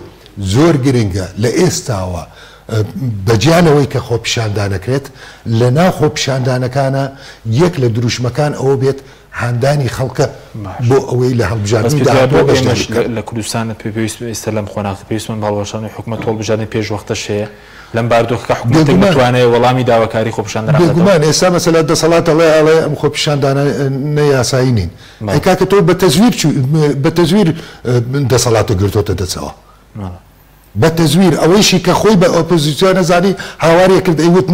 زۆر گرنگە لە ئێستاوە بەجیانەوەی کە خۆ پیشاندانەکرێت لە ناو خۆ پیشاندانەکانە یەک لە دروشمەکان ئەوە بێت هاندانی خەڵکە بۆ ئەوەی لە هەڵبژاردننی لە کوردستانە پێویست ئێستا لەم خۆناغی پێویستمان باڵبەشانی حکومەت هەڵبژاردننی پێشوەختە شەیە لەم باردۆخەکە حکومەتێک بتوانێت وەڵامی داواکاری خۆپیشاندان بێگومان ئێستا مەسەلا دەسەڵات ئەڵێ ئەم خۆپیشاندانە یاسایی نین ئەی کاکە تۆ بە تەزویر دەسەڵاتە گرتۆتە دەچەوە بە تەزویر ئەوەیشی کە خۆی بە ئۆپۆزیسیۆن نەزانی هاوارێ کرد ئەیوت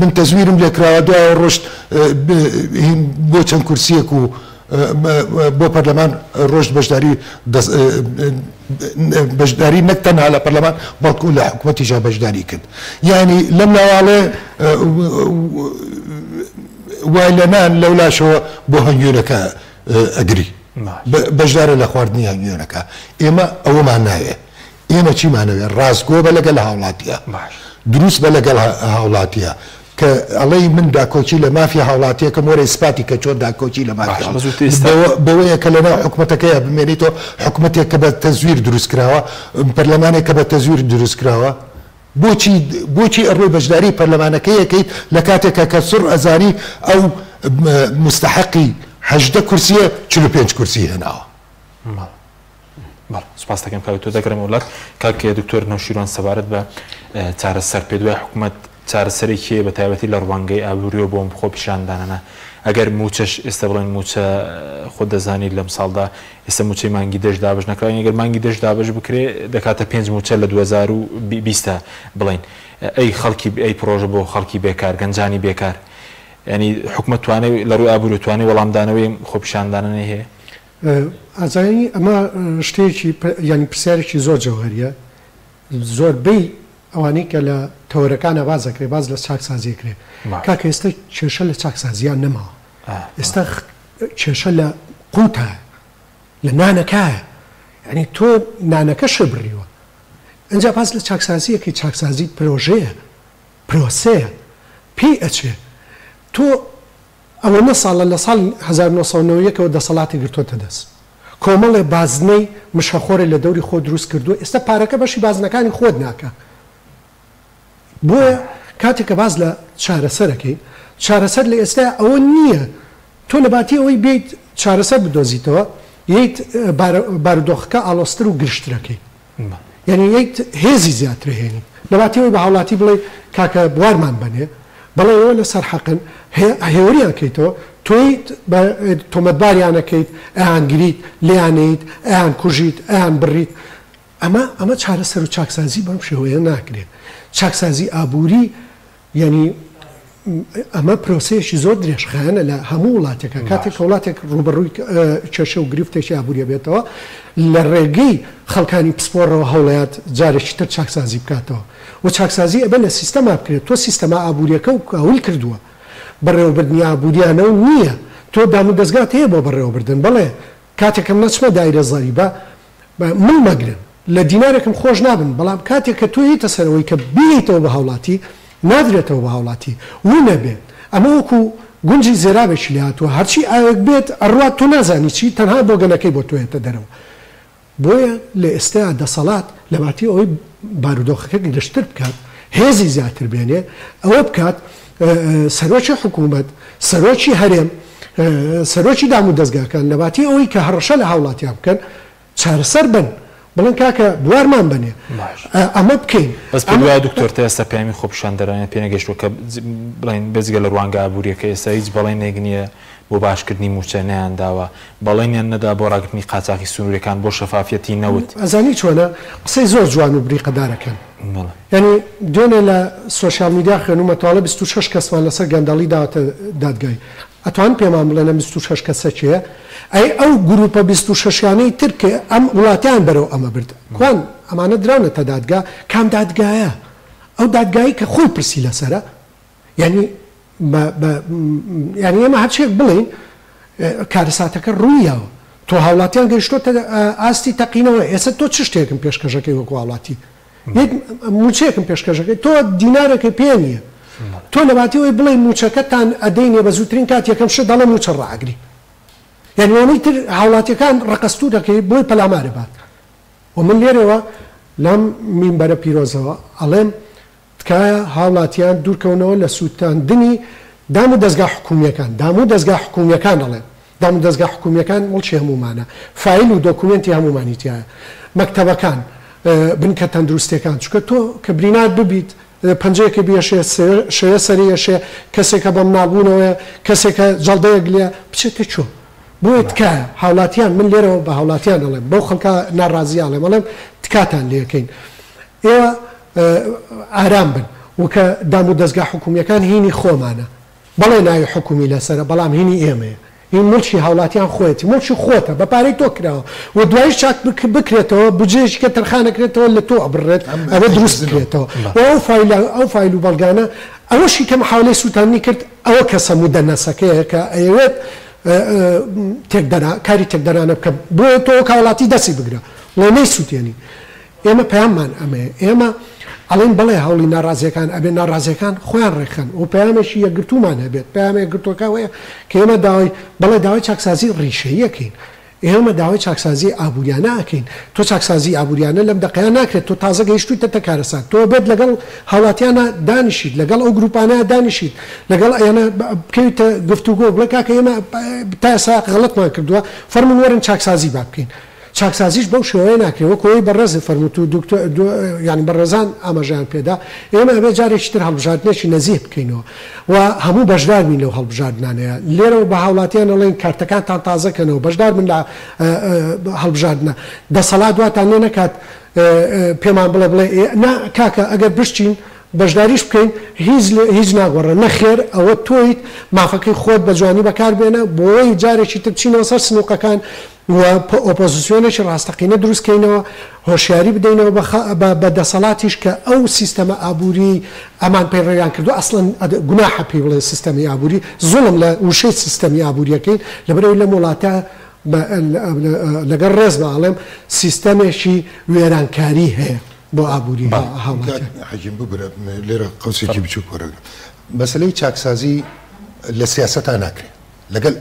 من تەزویرم لێکراوە دوای ڕۆژ بۆ چەند کورسیەک و بۆ پەرلەمان ڕۆژ بەشداری نەک تەنها لە پەرلەمان بەڵکو لە حکوومەتیشا بەشداری کرد یعنی لەم ناواڵێ وای لەنان لەولاشەوە بۆ هەنگوێنەکە ئەگری بەشدارە لە خواردنی هەنگوێنەکە ئێمە ئەوەمان ناوێت ئێمە چیمانەوێت ڕاستگۆ بە لەگەڵ هاوڵاتیە دروست بە لەگەڵ هاوڵاتیە کە ئەڵەی من داکۆچی لە مافی هاوڵاتیەکەم وەرە ئیسپاتی کە چۆن داکۆچی لە مافی بەوەیە کە لەناو حکوومەتەکەیە بمێنیتەوە حکوومەتێک کە بە تەزویر دروست کراوە پەرلەمانێک کە بە تەزویر دروست کراوە بۆچی ئەڕۆی بەشداری پەرلەمانەکەیەکەیت لە کاتێکە کە سڕ ئەزانی ئەو مستحقی 18 کورسیە 45 کورسی هێناوە سپاس دەکەم کاک تۆ دەگەڕێمە وڵات کاک دکتۆر نەوشیروان سەبارەت بە چارەسەر پێ دوای حکوومەت چارەسەرێکی بە تایبەتی لە ڕوانگەی ئابووریەوە بۆم خۆ پیشاندانانە ئەگەر موچەش ئێستا بڵێن موچە خۆ دەزانیت لەم ساڵدا ئێستا موچەی مانگی دەشت دابش نەکراوین ئەگەر مانگی دەشت دابش بکرێ دەکاتە 5 موچە لە 2020 بڵین ئەی خەڵکی ئەی پرۆژە بۆ خەڵکی بێکار گەنجانی بێکار ینی حکوومەت توانێت لە ڕووی ئابووری توانێت وەڵامدانەوەی خۆ پیشاندانانە هەیە ئازانی ئەمە شتێکی ینی پرسیارێکی زۆر جەوهەریە زۆربەی ئەوانەی کە لە تەوەرەکانە بازەکرێ باز لە چاکسازیەکرێ کاکە ئێستا کێشە لە چاکسازیان نەماوە ئێستا کێشە لە قوتە لە نانەکایە ینی تۆ نانەکە شەبڕیوە ئەجا باز لە چاکسازیەکی چاکسازی پرۆژەیە پرۆسەیە پێی ئەچێ تۆ ئەوەنە ساڵە لە ساڵ 1990ەوە دەسەڵاتی گرتوۆتە دەست کۆمەڵێ بازنەی مشەخۆرە لە دەوری خۆ دروست کردووە ئێستا پارەکە بەشی بازنەکانی خۆت ناکە بۆیە کاتێککە باز لە چارەسەرەکەی چارەسەر لە ئێستا ئەوە نییە تۆ لەباتی ئەوەی بیت چارەسەر بدۆزیتەوە ییت بارودۆخەکە ئاڵۆستر و گشتەکەی یعنی یەک هێزی زیاتر هێنی لەباتی ئەوەی بە هاوڵاتی بڵێ کاکە بوارمان بنێ بەڵێ ئەوە لەسەر حەقن هێوریانکەیتەوە تۆی تۆمەتباریانەکەیت ئەیان گریت لیانیت ئەیان کوژیت ئەیان بڕیت ئەمە چارەسەر و چاکسازی بەم شێوەیە ناکرێت چاکسازی ئابووری یعنی ئەمە پرۆسەیەکی زۆر درێژخایەنە لە هەموو وڵاتێکە کاتێک وڵاتێک ڕوبەڕووی کێشە و گرفتێکی ئابووریە بێتەوە لە ڕێگەی خەڵکانی پسپۆڕەوە هەوڵەیات جارێکی تر چاکسازی بکاتەوە و چاکسازی ئەبێ لە سیستەما بکرێت تۆ سیستەما ئابووریەکە و هەول کردووە بەڕێوەبردننی ئابووریانە و نییە تۆ دام و دەستگات هەیە بۆ بەڕێوەبردن بڵێ کاتێکم نەچمە دایرە زەریبە من مەگرن لە دینارێکم خۆش نابن بەڵام کاتێک کە تۆ هیتە سەرەوەی کە بیتەوە بە هاوڵاتی نادرێتەوە بە هاوڵاتی و نەبێت ئەمە وەکو گونجی زێرابێکی لە هاتووە هەرچی ئاوێک بێت ئەڕات تۆ نازانی چی تەنها بۆ گەنەکەی بۆ تۆێتە دەرەوە بۆیە لە ئێستا دەسەڵات لە باتی ئەوەی بارودۆخەکە گشتر بکات هێزی زیاتر بێنێ ئەوە بکات سەرۆکی حکوومەت سەرۆکی هەرێم سەرۆکی دام و دەستگاکان لە باتی ئەوەی کە هەڕەشە لە هاوڵاتیان بکەن چارەسەر بن بڵێن کاکە بوارمان بنێ ئەمە بکەین بەس پێ دکتۆر تا ئێستا پەیامی خۆپیشاندەرانە پێ نەگەیشتووە کە بڵێن بێزگە لە ڕوانگە ئابووریەکە ئێستا هیچ بەڵێنێک نییە بۆ باشکردنی موچە نەیانداوە بەڵێنیان نەدا بۆ ڕاگرتنی قاچاقی سنوورەکان بۆ شەفافەتی نەوت ئەزانی چۆنە قسەی زۆر جوان و بریقەدارەکەن ینی دوێنێ لە سوۆسیال میدیا خوێنومەتەواڵە 26 کەسمان لەسەر گەندەڵی داوەتە دادگای ئەتوان پێمان بڵێنە 26 کەسە چیە ئەی ئەو گروپە 26یانەی ترکێ ئەم وڵاتیان بەرەو ئەمە برد کوان ئەمانە درانەتە دادگا کام دادگایە ئەو دادگایی کە خۆی پرسی لەسرە ینی ینی ئێمە هەرچێک بڵین کارەساتەکە ڕوویەوە تۆ هاوڵاتیان گەیشتۆتە ئاستی تەقینەوە ئێستا تۆ چ شتێکم پێشکەشەکەی وەکو هاوڵاتی موچێکم پێشکەشەکەی تۆ دینارێکی پێ نییە تۆ لەباتی ئەوی بڵێ موچەکەتان ئەدەینێ بە زووترین کات یەکەم شت دەڵێ موچە ڕاگری یعنی ئەوەی تر هاوڵاتیەکان ڕقەستوو دەکەی بۆی پەلامارە بات و من لێرەوە لەم مینبەرە پیرۆزەوە ئەڵێم تکایە هاوڵاتیان دوورکەونەوە لە سووتاندنی دام و دەستگا حکوومیەکان دام و دەستگا حکوومیەکان دەڵێن دام و دەستگا حکوومیەکان وڵچی هەمومانە فایل و دۆکومنتی هەمومانیتیایە مەکتەبەکان بنکە تەندروستیەکان چکە تۆ کە برینات ببیت پەنجەیەکە بێشێ شەیە سەریەشێ کەسێکە بەم نابوونەوەی کەسێکە جەڵدەیەک لێ بچێتە چۆ بۆیە تکایە هاوڵاتیان من لێرەوە بە هاوڵاتیان دەڵێم بەو خەڵکە ناڕازیاڵێ بەڵێم تکاتان لێەکەین ئێوە ئارام بن وکە دام و دەستگا حکوومیەکان هینی خۆمانە بەڵێ ناوی حکومی لەسرە بەڵام هینی ئێمەیە این ملکی هاوڵاتیان خۆەتی ملکی خۆتە بە پارەی تۆ کراوە و دوای چاک بکرێتەوە بجێشی کە تەرخانەکرێتەوە لە تۆ ئەبڕێت ئەوە دروست بکرێتەوە ئەو فایل و بەڵگانە ئەوەشی کەم حاولەی سووتانی کرد ئەوە کەسە مودەنەسەکەیە کە ئەوێت کاری تێکدەرانە بکە بۆیە تۆ کاوڵاتی دەستی بگرە لە نەی سووتێنی ئێمە پەیاممان ئەمەیە ئێمە ئەڵێن بڵێ هەوڵی ناڕازیەکان ئەبێ ناڕازیەکان خۆیان ڕێکخەن و پەیامێکی یەکگرتومان هەبێت پەیامێک گرتوەکەوەیە کە ئێمە بەڵێ داوای چاکسازی ڕیشەیەکەین ئێمە داوای چاکسازی ئابووریانە ئەکەین تۆ چاکسازی ئابووریانە لەم دەقەیان ناکرێت تۆ تازە گەیشتوویتە کارەسات تۆ بێت لەگەڵ هاوڵاتیانە دانیشیت لەگەڵ ئەو گروپانەیە دانیشیت لەگەڵ ئەیانە بکەویتە گفتوگۆ بڵێ کاکە ئێمە تا ئێستا غەڵەتمان کردووە فەرمون وەرن چاکسازی با بکەین چاکسازیش بەو شێوەیە ناکرێت وەکەوەی بەڕێز فەرمووت و ینی بەڕێزان ئاماژیان پێدا ئێمە ئەبێ جارێکی تر هەڵبژاردنێکی نەزیح بکەینەوە و هەموو بەشدار بین لەو هەڵبژاردنانەیە لێرەوە بە هاوڵاتیان ئەڵێن کارتەکانتان تازەکەنەوە بەشدار من لە هەڵبژاردنە دەسەڵات دواتان لێ نەکات پێمان بڵێ کاکە ئەگەر بشتین بەشداریش بکەین هیچ ناگۆڕە نەخێر ئەوە تۆیت مافەکەی خۆت بە جوانی بەکاربێنە بۆی جارێکی تر بچینەوە سەر سنووقەکان و ئۆپۆزیسیۆنێکی ڕاستەقینە دروستکەینەوە هۆشیاری بدەینەوە بە دەسەڵاتیش کە ئەو سیستەمە ئابووری ئەمان پەیڕێیان کردو ئەسڵەن گوناحە پێی بڵێ سیستەمی ئابووری زوڵم لە وشەی سیستەمی ئابووریەکەی لەبەرەوەی لە وڵاتە لەگەڵ ڕێز بەڵێم سیستەمێکی وێرانکاری هەیە بۆ ئابووری حەجیم ببرە لێرە قەوسێکی بچووک وەرەگرم مەسەلەی چاکسازی لە سیاسەتا ناکرێت لەگەڵ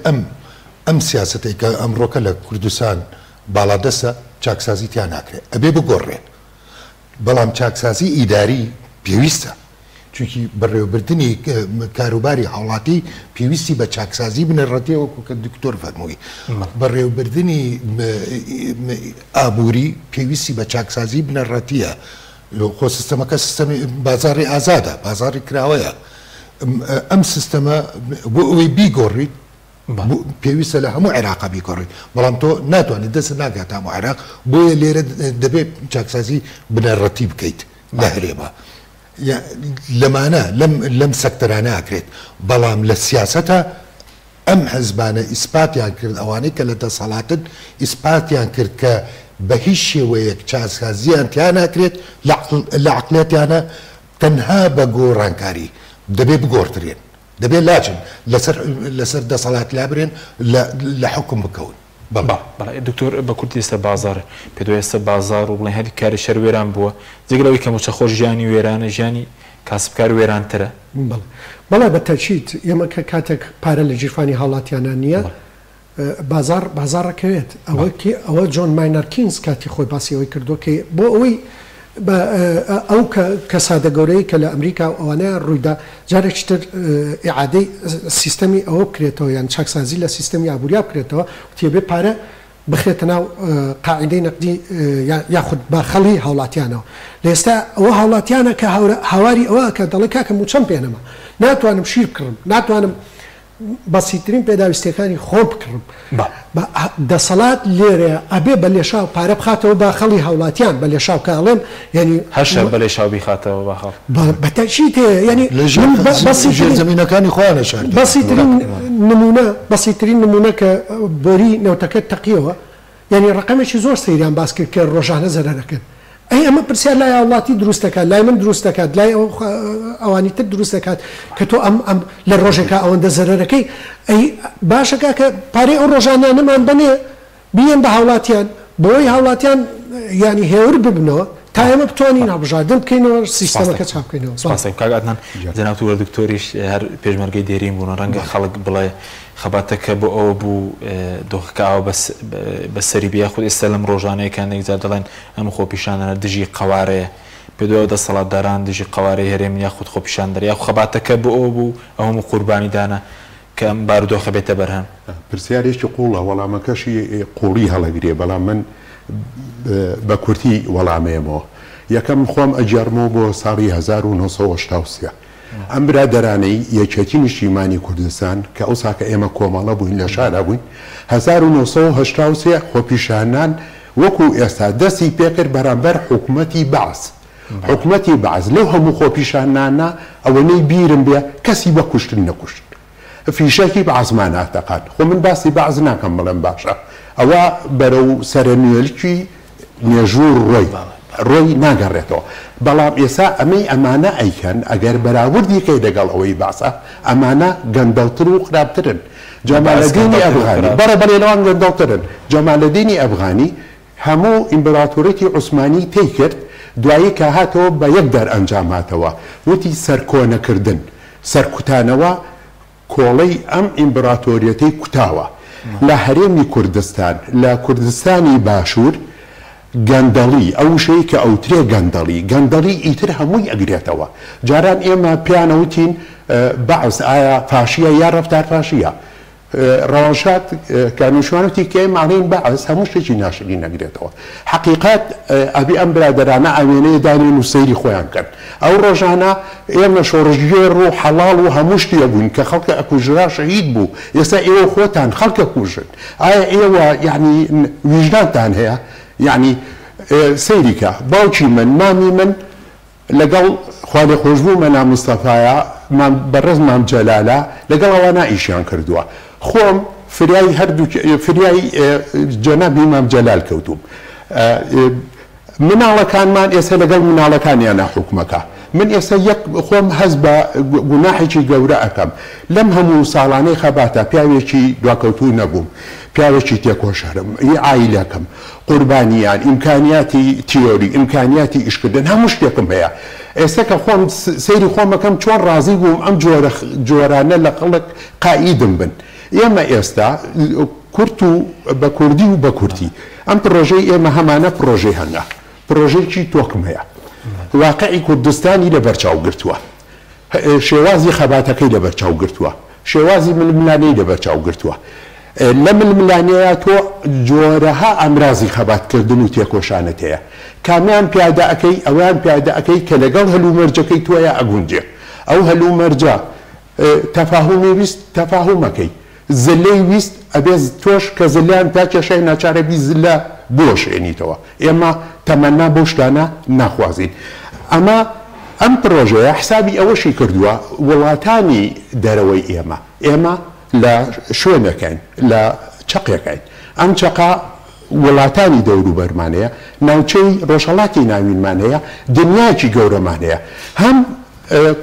ئەم سیاسەتی کە ئەمڕۆکە لە کوردستان باڵادەسە چاکسازی تیان ناکرێت ئەبێ بگۆڕێت بەڵام چاکسازی ئیداری پێویستە چونکی بەڕێوەبردننی کاروباری هاوڵاتی پێویستی بە چاکسازی بنەڕەتیە وەکو کە دکتۆر فەرمووی بەڕێوەبردننی ئابووری پێویستی بە چاکسازی بنەڕەتیە خۆ سیستەمەکە سیستەمی بازاری ئازادە بازاری کراوەیە ئەم سیستەمە بۆ ئەوەی بیگۆڕیت پێویستە لە هەموو عێراقا بیگۆڕیت بەڵام تۆ ناتوانێت دەست ناگات هەموو عێراق بۆیە لێرە دەبێت چاکسازی بنەڕەتی بکەیت لە هەرێمە لەمانە لەم سەکتەرانە ئاکرێت بەڵام لە سیاسەتە ئەم حەزبانە ئیسپاتیان کرد ئەوانەی کە لە دەسەڵاتن ئیسپاتیان کرد کە بە هیچ شێوەیەک چاکسازیان تیان ناکرێت لە عقلێتیانە تەنها بە گۆڕانکاری دەبێت بگۆڕترێن دەبێت لاچن لەسەر دەسەڵات لابرێن لە حکم بکەون بەڵێ دکتۆر بە کورتی ئێستا بازار پێدۆ ئێستا بازار و بڵێ هەری کاری شەر وێران بووە جێگەلەوەی کە موچەخۆر ژیانی وێرانە ژیانی کاسبکار وێرانترە بەڵێ بە تەچیت ئێمە کە کاتێک پارە لە جیرفانی هاوڵاتیانە نییە بازارڕەکەوێت ئەوە جۆن ماینەرکینز کاتی خۆی باسیەوەی کردو کە بۆ ئەوەی ئەو کە سادە گەورەی کە لە ئەمریکا ئەوانەیە ڕوویدا جارێکی تر ئیعادەی سیستەمی ئەوە بکرێتەوە یان چاکسازی لە سیستەمی ئابووریا بکرێتەوە تێبێ پارە بخرێتە ناو قاعدەی نەقدی یاخود باخەڵی هاوڵاتیانەوە لە ئێستا ئەوە هاوڵاتیانە کە هاواری ئەوە کە دەڵێ کاکە موچەم پێنەما ناتوانم شیر بکڕم ناتوانم بەسیترین پێداویستەکانی خۆم بکڕم دەسەڵات لێرە ئەبێ بە لێشاو پارە بخاتەوە با خەڵی هاوڵاتیان بە لێشاو کە ئەڵێم ینی هەشە بە لێشاو بیخاتەوە باخەڵ بەتەچیت ینی زمینەکانی خۆیانەشان بەسیترین نمونە کە بۆری نەوتەکە تەقیەوە ینی ڕقەمێکی زۆر سەیریان باس کرد کە ڕۆژانە زەرەرەکەن ئەی ئەمە پرسیار لای وڵاتی دروست دەکات لای من دروست دەکات لای ئەوانی تر دروست دەکات کە تۆ ئەم لە ڕۆژێکە ئەوەندە زەرەرەکەی ئەی باشەکە کە پارەی ئەو ڕۆژانانەمان بنێ بیان بە هاوڵاتیان بۆی هاوڵاتیان ینی هێور ببنەوە تا ئێمە بتوانین هەڵبژاردن بکەینەوە سیستەمەکە چاپ بکەینەوە کاگاتان جەنابەت دکتۆریش هەر پێشمەرگەی دێرین بوون ڕەنگە خەڵک بڵێ خەباتەکە بۆ ئەوە بوو دۆخکاوە بەسەری بیا خود ئێستا لەم ڕۆژانەیەکان نێکجار دەڵێن ئەم خۆپیشانانە دژی قەوارەیە پێدەوە دەسەڵاتداران دژی قەوارەی هەرێم یاخود خۆپیشاندەر یا خەباتەکە بۆ ئەوە بوو ئەوم قوربانی دانا کە ئەم بارودۆخە بێتە بەرهەم پرسیارێکی قوڵە وەڵامەکەشی قوڵی هەڵەگرێ بەڵام من بە کورتی وەڵامەیەمەوە یەکەم خۆم ئەجارمەوە بۆ ساڵی 1970 ئەم برادەرانەی یەکێتی نیشتیمانی کوردستان کە ئەو ساکە ئێمە کۆمەڵە بووین لە شارە بووین 1970 خۆپیشانان وەکو ئێستا دەستی پێکرد بەرامبەر حکومەتی بەعز حکومەتی بەعز لەو هەموو خۆپیشانانە ئەوەنەی بیرم بێ کەسی بە کوشتن نەکوشت فیشەکی بەعزمان ناتەقات خۆ من باسی بەعز ناکەم بڵێم باشە ئەوە بەرەو سەرنوێلکی نێژوور ڕۆی ناگەڕێتەوە بەڵام ئێستا ئەمەی ئەمانە ئەیکەن ئەگەر بەراوردی کەی لەگەڵ ئەوەی باسە ئەمانە گەندەڵتر و خراپترن جەمالەدینی ئەفغانی بەرەبەرێنەوان گەندەڵترن جەمالەدینی ئەفغانی هەموو ئیمپراتۆرێتی عوسمانی تێی کرد دوایی کە هاتەوە بە یەک دەر ئەنجام هاتەوە وتی سەرکۆنەکردن سەرکوتانەوە کۆڵەی ئەم ئیمپراتۆریەتەی کوتاوە لە هەرێمی کوردستان لە کوردستانی باشوور گەندەڵی ئەو شەی کە ئەوترێ گەندەڵی ئیتر هەمووی ئەگرێتەوە جاران ئێمە پیانەوتین بەعز ئایا فاشیە یا ڕەفتار فاشیە ڕەوانشاد کانوشوانەتی کێ ماڵین بەعەس هەموو شتێکی ناشرین نەگرێتەوە حقیقات ئەبی ئەم برادەرانە ئەوێنەیە دانێن و سەیری خۆیان کرد ئەو ڕۆژانە ئێمە شۆڕژگێر و حەڵاڵ و هەموو شتێ بوون کە خەڵکە ئەکوژرا شەهید بوو ئێستا ئێوە خۆتان خەڵکە کوژن ئایا ئێوە یعنی ویژدانتان هەیە یعنی سەیریکە باوکی من مامی من لەگەڵ خوالێ خۆشببوو مەنا مستەفاایە بەڕێز مام جەلالە لەگەڵ ئەوانە ئیشیان کردووە خۆم فریای هەردوو فریای جەنابی مام جەلال کەوتوم مناڵەکانمان ئێستا لەگەڵ مناڵەکانیانە حکومەکە من ئێستا یەک خۆم هەز بە گوناحێکی گەورە ئەەکەم لەم هەموو ساڵانەی خەباتە پیاوێکی دواکەوتوو نەبووم پیاوێکی تێکۆشەرم ئایلەکەم قوربانیان ئیمکانیاتی تیۆری ئیمکانیاتی ئیشکردن هەموو شتێکم هەیە ئێستا کە خۆم سەیری خۆمەکەم چۆن ڕازی بووم ئەم جۆرانە لە خەڵک قائیدم بن ئێمە ئێستا کورت و بە کوردی و بە کورتی ئەم پرۆژەی ئێمە هەمانە پرۆژەی هەنگا پرۆژێکی تۆکم هەیە واقعی کوردستانی لە بەرچاو گرتووە شێوازی خەباتەکەی لە بەرچاو گرتووە شێوازی ململانەی لە بەرچاو گرتووە لە ململانەیە تۆ جۆرەها ئەمرازی خەباتکردن و تێکۆشانت هەیە کامیان پیادە ئەەکەی ئەویان پیادە ئەەکەی کە لەگەڵ هەلومەرجەکەی تۆیە ئەگونجێ ئەو هەلومەرجە تەفاهومی ویست تەفاهومەکەی زلەی ویست ئەبێ تۆش کە زلیان تا کێشای ناچارەبی زلە بۆشێنیتەوە ئێمە تەمەنا بۆ شتانە ناخوازین ئەمە ئەم پرۆژەیە حسابی ئەوەشی کردووە وڵاتانی دەرەوەی ئێمە لە شوێنەکەین لە چەقەکەین ئەم چەقا وڵاتانی دەوروبەرمانەیە ناوچەی ڕۆژهەڵاتی ناوینمان هەیە دنیاکی گەورەمان هەیە هەم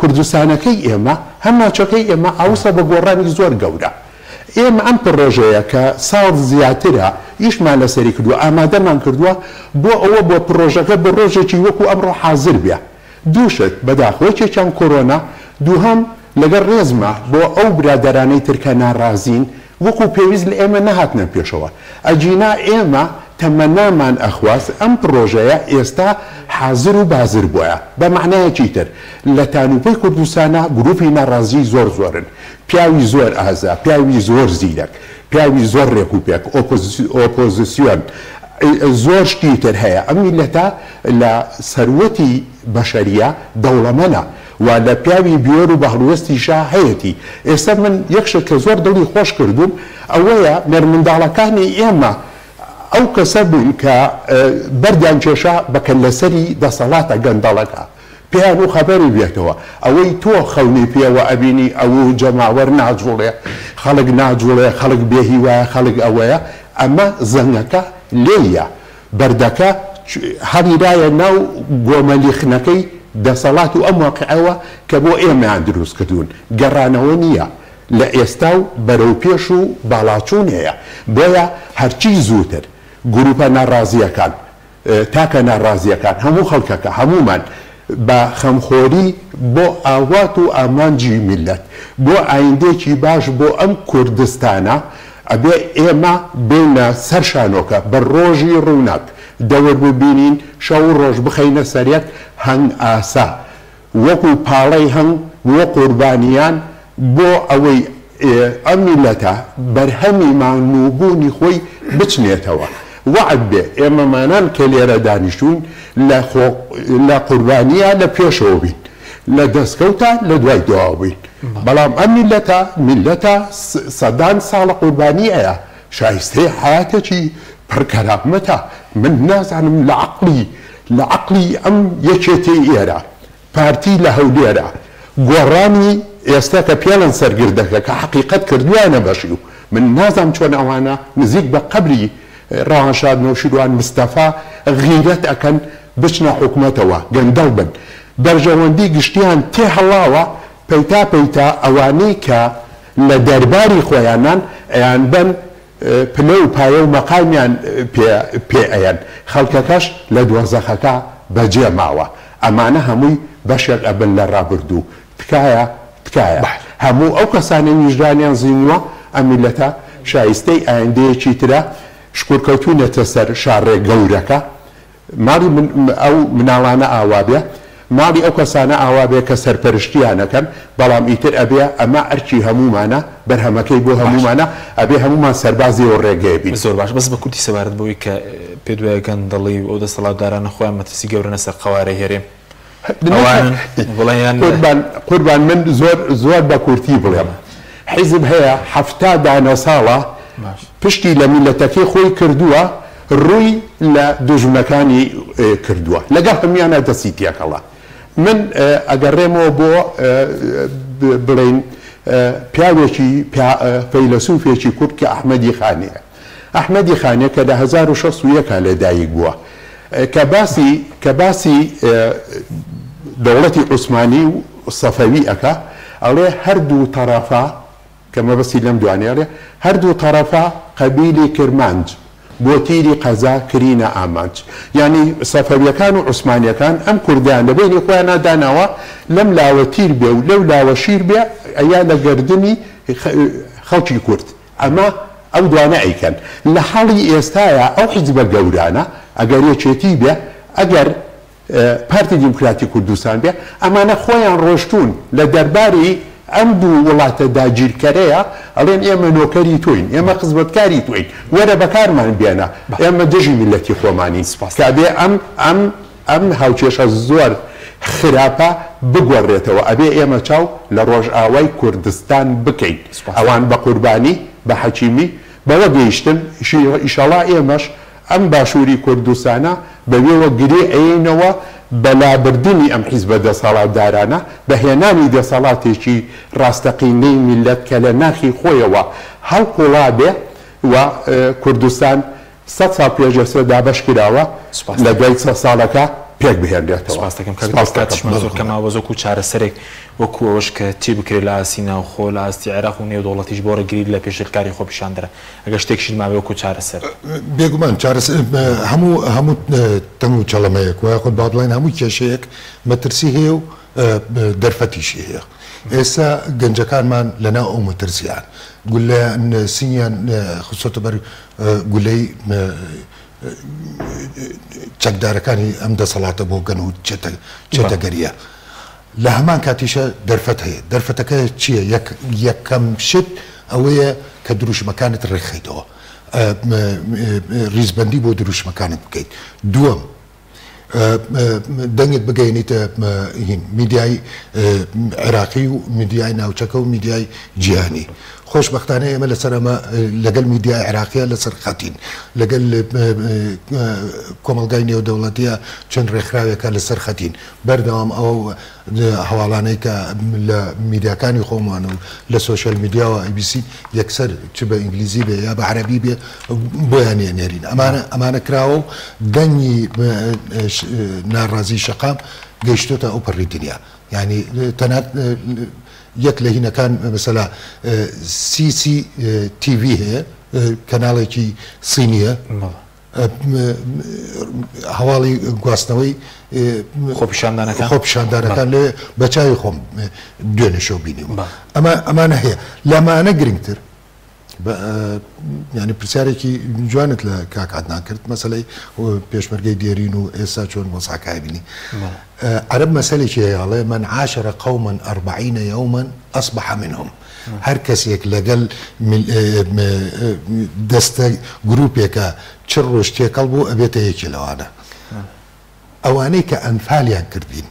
کوردستانەکەی ئێمە هەم ناوچەکەی ئێمە ئاوسە بە گۆڕانی زۆر گەورە ئێمە ئەم پرۆژەیە کە ساڵ زیاترە ئیشمان لەسەری کردووە ئامادەمان کردووە بۆ ئەوە بۆ پرۆژەکە بە ڕۆژێکی وەکو ئەمڕۆ حازر بێ دووشت بەداخۆیەکێکیان کۆرۆنا دووهەم لەگەڵ ڕێزمە بۆ ئەو برادەرانەی ترکە ناڕازین وەکو پێویست لە ئێمە نەهاتنە پێشەوە ئەجینا ئێمە تەمەنامان ئەخواست ئەم پرۆژەیە ئێستا حازر و بازر بووە بە معنایەکی تر لە تانوپەی کوردستانە گروپی ناڕازی زۆر زۆرن پیاوی زۆر ئازا پیاوی زۆر زیرەک پیاوی زۆر ڕێکوپێک ئۆپۆزیسیۆن زۆر شتی تر هەیە ئەم میلەتە لە سەروەتی بەشەریە دەوڵەمەنە و لە پیاوی بیۆر و بەهڵوەستیشا هەیەی ئێستا من یەکشت کە زۆر دڵی خۆش کردوم ئەوەیە نەرمنداڵەکانی ئێمە ئەو کەسە بوون کە بەردیان کێشا بەکەن لەسەری دەسەڵاتە گەندەڵەکە پێیان و خەبەری بێتەوە ئەوەی تۆ خەونی پێوە ئەبینی ئەو جەماوەر ناجوڵێ خەڵک ناجوڵێ خەڵک بێهیوایە خەڵک ئەوەیە ئەمە زەنگەکە لێیە بەردەکە هەریرایە ناو گۆمەلیخنەکەی دەسەڵات و ئەم واقعەوە کە بۆ ئێمەیان دروست کردوون گەڕانەوە نییە لە ئێستا و بەرەو پێش و باڵاچوون هەیە بۆیە هەرچی زووتر گروپە ناڕازیەکان تاکە ناڕازیەکان هەموو خەڵکەکە هەمومان بە خەمخۆری بۆ ئاوات و ئامانجی میلەت بۆ ئایندێکی باش بۆ ئەم کوردستانە ئەبێ ئێمە بێنە سەر شانۆکە بە ڕۆژی ڕووناک دەوەر ببینین شەو ڕۆژ بخەینە سەرەک هەنگ ئاسا وەکو پاڵەی هەنگ وە قوربانیان بۆ ئەوەی ئەم میلەتە بەرهەمی مانووبوونی خۆی بچنێتەوە وعد بێ ئێمەمانان کە لێرە دانیشتوون لە قوربانیە لە پێشەوە بین لە دەستکەوتە لە دوای دواوە بین بەڵام ئەم میلەتە سەدان ساڵە قوربانیەیە شایستەی حیاتێکی پڕکەرامەتە من نازانم لە عەقلی ئەم یەکێتی ئێرە پارتی لە هەولێرە گۆڕانی ئێستا کە پێڵەن سەرگردەکە کە حەقیقەت کردویانە بەشی و من نازانم چۆن ئەوانە نزیک بە قەبری ڕەوانشاد نەوشیروان مستەفا غیرەت ئەکەن بچنە حکومەتەوە گەندەڵ بن بەرژەوەندی گشتیان تێ هەڵاوە پەیتا ئەوانەی کە لە دەرباری خۆیانان ئەیان بن پلە و پایە و مەقامیان پێ ئەیەن خەڵکەکەش لە دۆزەخەکە بەجێ ماوە ئەمانە هەمووی بەشێک ئەبن لە ڕابردوو تکایە هەموو ئەو کەسانی ویژدانیان زیینوە ئەم میلەتە شایستەی ئایندەیەکی ترە شکورکەوتوونەتە سەر شارڕێ گەورەکە ماڵی ئەو مناڵانە ئاوا بێ ماڵی ئەو کەسانە ئاوا بێ کە سەرپەرشتیانەکەن بەڵام ئیتر ئەبێ ئەمە ئەرچی هەمومانە بەرهەمەکەی بۆ هەمومانە ئەبێ هەمومان سەربازی و ڕێگەی بین. زۆر باش بەس بە کورتی سەبارەت بۆی کە پێ دوایەکەن دەڵی ئەو دەسەڵاتدارانە خۆیان مەترسی گەورەنە سەر قەوارەی هێرێم قوربان من زۆر بە کورتی بڵێم حیزب هەیە 70 دانە ساڵە پشتی لە میلەتەکەی خۆی کردووە ڕووی لە دوژمنەکانی کردووە لەگەڵ هەمیانە دەستی تێکەڵە. من ئەگەڕێمەوە بۆ بڵین پیاوێکی فەیلسوفێکی کورد کە ئەحمەدی خانەیە. ئەحمەدی خانێ کە لە 1601 لەدایک بووە کە باسی دەوڵەتی عوسمانی و سەفەوی ئەکا ئەڵێ هەردوو تەرەفا کە مەبەستی لەم دوانێڵێ هەردوو تەرەفا قەبیلی کرمانج بۆ تیری قەزا کرینە ئامانج. یعنی سەفەویەکان و عوسمانیەکان ئەم کوردیان لەبینی خۆیان داناوە لەم لاوە تیر بێ و لەو لاوە شیر بێ ئەیا لە گردنی خەڵکی کورد ئەمە ئەو دوانە ئەیکەن. لە حاڵی ئێستاە ئەو حیزبە گەورانە ئەگەر یەکێتی بێ ئەگەر پارتی دیموکراتی کوردستان بێ ئەمانە خۆیان ڕۆشتون لە دەرباری ئەم دوو وڵاتە داگیرکەرەیە ئەڵێن ئێمە نۆکەری توین ئێمە خزمەتکاری توین وەرە بەکارمان بێنە ئێمە دژی میلەتی خۆمانی کابێ ئەم هاوچێشە زۆر خراپە بگۆڕێتەوە ئەبێ ئێمە چاو لە ڕۆژئاوای کوردستان بکەین ئەوان بە قوربانی بە حەکیمی بەوە گەیشتن ئیشەڵا ئێمەش ئەم باشووری کوردستانە بەوێوە گرێ ئەینەوە بەلابردنی ئەم حیزبە دەسەڵاتدارانە بەهێنانی دەسەڵاتێکی ڕاستەقینەی میلەت کە لە ناخی خۆیەوە هەڵقوڵا بێ و کوردستان 100 ساڵ پێشەسە دابەش کراوە لە دوای 100 ساڵەکە پێک بهێنرێتەوە. زۆر کەماوە زۆکو چارەسەرێک وەکو ئەوەش کە چی بکرێت لە ئاسی ناوخۆ لە ئاستی عێراق و نێو دەوڵەتیش بۆ ڕێگیری لە پێشکاری خۆپیشاندرە ئەگەر شتێکشی ماوێ وەکو چارەسەر بێگومان هەموو تەنگ و چەڵەمەیەک و خۆت با بڵێن هەموو کێشەیەک مەترسی هەیە و دەرفەتیشی هەیە. ئێستا گەنجەکانمان لەناو ئەو مەترسیان گولەیان سینیان خسۆتە بەر گولەی چەکدارەکانی ئەم دەسەڵاتە بۆ گەن و چێتەگەریە. لە هەمان کاتیشە دەرفەت هەیە. دەرفەتەکە چییە؟ یەکەم شت ئەوەیە کە دروشمەکانت ڕێکخیتەوە ریزبەندی بۆ دروشمەکانت بکەیت. دووەم دەنگت بگەینیتە میدیای عێراقی و میدیای ناوچەکە و میدیای جیهانی. خۆشبەختانە ئێمە لەسەر ئەمە لەگەڵ میدیای عێراقیە لەسەر خەتین لەگەڵ کۆمەلگای نێودەوڵەتیە چەند ڕێکخراوێکە لەسەر خەتین بەردەوام ئەو هەواڵانەی کە لە میدیاکانی خۆمان و لە سۆشیال میدیاوە ئایبیسی یەکسەر چ بە ئینگلیزی بێ یا بە عەرەبی بێ بۆیان نێرین ئەمانە کراوە و دەنگی ناڕازی شەقام گەیشتۆتە ئەو پەڕی دنیا. یعنی تەنات یەک لە هینەکان مەسەلا CCTV هەیە کەناڵێکی سینیە هەواڵی گواستنەوەی خۆپیشاندانەکان لێ بەچاوی خۆم دوێنێ شەو بینیم. ئەمانە هەیە لەمانە گرنگتر ینی پرسیارێکی جوانت لە کاکاتنان کرد مەسەلەی پێشمەرگەی دێرین و ئێستا چۆن وەساکای بینی. عەرەب مەسەلێکی هەیەڵێ من عاشر قوما 40 يوما أصبح منهم. هەر کەسێک لەگەڵ دەستە گروپێکە چ ڕۆژ تێکەڵ بوو ئەبێتە یەکی لەوانە. ئەوانەی کە ئەنفالیان کردین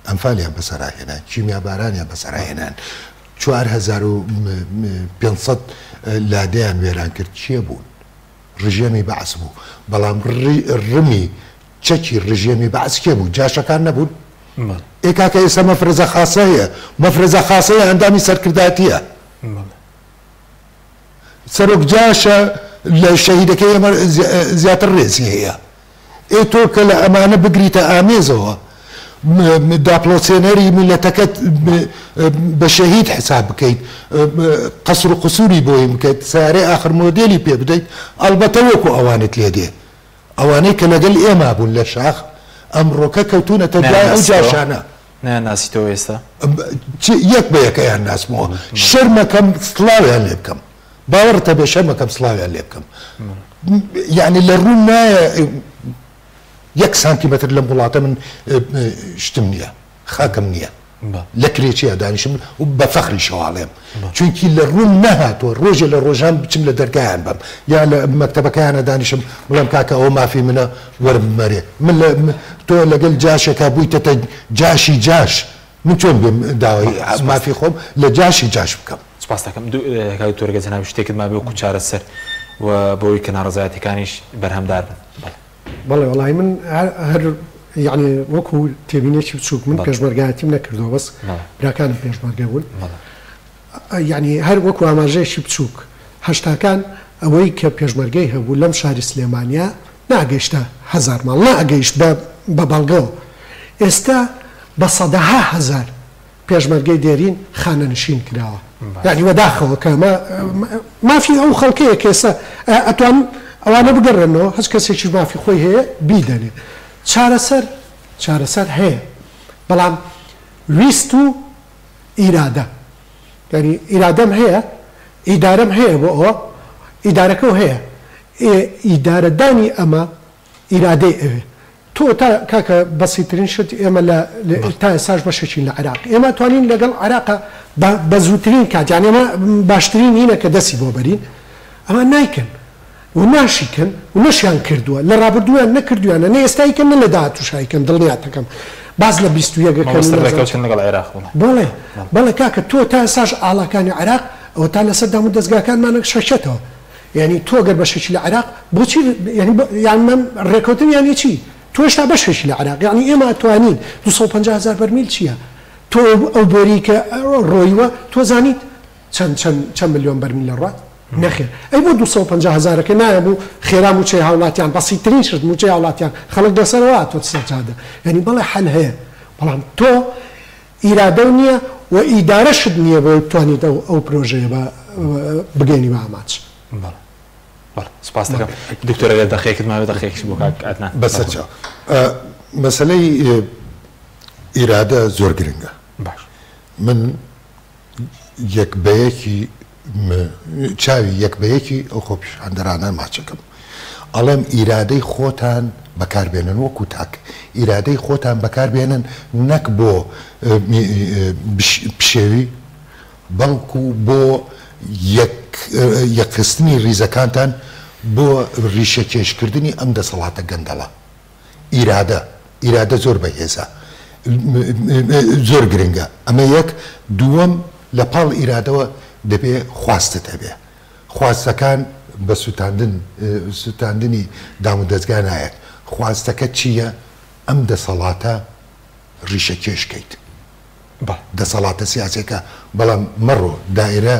ئەنفالیان بەسەراهێنان کیمیابارانیان بەسەراهێنان 4500 لادەیان وێران کرد چیە بوون؟ ڕژێمی بەعس بوو بەڵام ڕمی چەکی ڕژێمی بەعس کێ بوو؟ جاشەکان نەبوون؟ ئێکاکە ئێستا مەفرەزە خاسەیە مەفرەزە خاسەیە ئەندامی سەرکردایەتیە. سەرۆک جاشە لە شەهیدەکەی ئێمە زیاتر ڕێزی هەیە. تۆ کە لە ئەمانە بگریتە ئامێزەوە داپلۆسێنەری میلەتەکەت بە شەهید حساب بکەیت قەسر و قسووری بۆی بکەیت سارێ ئاخر مۆدێلی پێ بدەیت ئەلبەتە وەکو ئەوانت لێ دێ ئەوانەی کە لەگەڵ ئێمە بوون لە شاخ ئەمڕۆکە کەوتونەتە دوای ئەو جاشانە ناسیتەوە ئێستا یەک بە یەکەیان ناسمەوە شەرمەکەم سڵاویان لێ بکەم باوەڕتە بێ شەرمەکەم سڵاویان لێ بکەم یعنی لە ڕوون نایە 1 سانتیمتر لەم وڵاتە من شتم نییە خاکەم نییە لە کرێچیە دانیشم و بە فەخری شەواڵێم چونکی لە ڕوون نەهاتوە ڕۆژە لە ڕۆژان بچم لە دەرگایان بم یا لە مەکتەبەکەیانە دانیشم بڵێم کاکە ئەو مافی منە وەرم مەرێ من تۆ لەگەڵ جاشێکا بوویتە جاشی جاش من چۆن بێم داوای مافی خۆم لە جاشی جاش بکەم. سپاس دەکەم تۆرگە جەناب شتێکت ما بێ وەکو چارەسەر و بۆی کە ناڕەزایەتەکانیش بەرهەمدار بن. بەڵێ وەڵای من هەر یعنی وەکو تێبینێکی بچووک من پێشمەرگایەتیم نەکردەوە بەس براکانم پێشمەرگە بوون یعنی هەر وەکو ئاماژەیەکی بچووک هەشتاکان ئەوەی کە پێشمەرگەی هەبوو لەم شاری سلێمانیا ناگەیشتە 1000 ماڵ ناگەیشت بە بەڵگەوە ئێستا بە سەدەها هەزار پێشمەرگەی دێرین خانەنشین کراوە یعنی وەداخەوە کە مافی ئەو خەڵکەیە کە ئێستا ئەتوان ئەوانە بگەڕێنەوە هەچ کەسێکی مافی خۆی هەیە بیدەنێ چارەسەر هەیە بەڵام ویست و ئیرادە یعنی ئیرادەم هەیە ئیدارەم هەیە بۆ ئەوە ئیدارەکە هەیە ئیدارەدانی ئەمە ئیرادەی ئەوێ تۆ تا کاکە بەسیترین شت ئێمە تا ئێساش بەشێکی لە عێراق ئێمە توانین لەگەڵ عێراقا بە زووترین کات یان ئێمە باشترین هینە کە دەستی بۆ بەرین ئەمە نایکەن و ناشیکن و نەشیان کردووە لە ڕابردوویان نەکردویانە نە ئێستایکەن نە لە داهاتووشایکەن دڵنیاتەکەم باز لە 21 لەگەڵ عێراق بەڵێ کاکە تۆ تا ئێساش ئاڵاکانی عێراق ئەوە تا لەسەر دام و دەستگاکانمانە شەشێتەوە یعنی تۆ گەر بەشێکی لە عێراق بۆچی یان ڕێکەوتن یانی چی تۆ هێشتا بەشێکی لە عێراق یعنی ئێمە ئەتوانین 250,000 بەرمیل چییە تۆ ئەو بۆری کە ڕۆیوە تۆ زانیت چەند ملیۆن بەرمیل لە ڕات نەخێر ئەی بۆ 250,000ەکە نایە بوو خێرا موچەی هاوڵاتیان بەسیترین شت موچەی هاوڵاتیان خەڵک دەسەرەوە تۆ سەرجادە یعنی بەڵێ حەل هەیە بەڵام تۆ ئیرادە نییە و ئیدارەشت نییە بۆ بتوانیت ئەو پرۆژەیە بگەینی بە ئاماچ. سپاس دەکەم دکتۆرە دەخێکت ماوێ دەخێکش بۆ کاک ئەدنان بەسەرچاو مەسەلەی ئیرادە زۆر گرنگە من یەکبەیەکی چاوی یەکبەیەکی ئەو خۆپیشاندەرانە ماچەکەم ئەڵێم ئیرادەی خۆتان بەکاربێنن وەکو تاک ئیرادەی خۆتان بەکاربێنن نەک بۆ پشێوی بەڵکو بۆ یەکخستنی ریزەکانتان بۆ ڕیشەکێشکردنی ئەم دەسەڵاتە گەندەڵە ئیرادە زۆر بەهێزە زۆر گرنگە ئەمە یەک دووەم لە پاڵ ئیرادەوە دەبێ خواستت هەبێ خواستەکان بە سوتاندنی دام و دەستگا نایەت خواستەکە چییە ئەم دەسەڵاتە ڕیشەکێشکەیت دەسەڵاتە سیاسێکە بەڵام مەڕۆ دائرە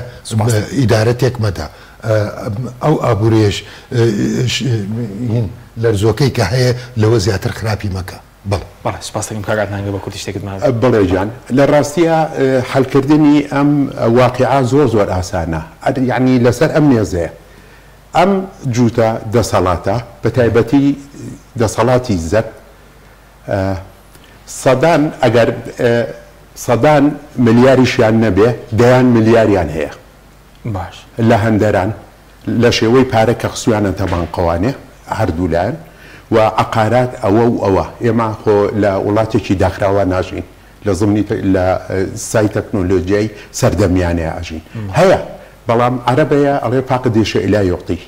ئیدارەتێک مەدە ئەو ئابوورێش لەرزۆکەی کە هەیە لەوە زیاتر خراپی مەکە. بەڵێ سپاس دەکەم کاک ئەدنان بە کوردی شتێکت ما بڵێ جان لە ڕاستیە حەلکردنی ئەم واقعا زۆر ئاسانە یعنی لەسەر ئەم نێزەیە ئەم جوتە دەسەڵاتە بە تایبەتی دەسەڵاتی زەک سەدان ئەگەر سەدان ملیاریشیان نەبێ 10 ملیاریان هەیە باش لە هەندەران لە شێوەی پارە کە خسویانە تەبانقەوانێ هەردوولایەن و عقارات ئەوە ئێمە خۆ لە وڵاتێکی داخراوە ناژین لە زمانی لە سای تەکنۆلۆژیای سەردەمیانەیە ئاژین هەیە بەڵام عەرەبەیە ئەڵێ پاقە دێشە ئیلا یوقتی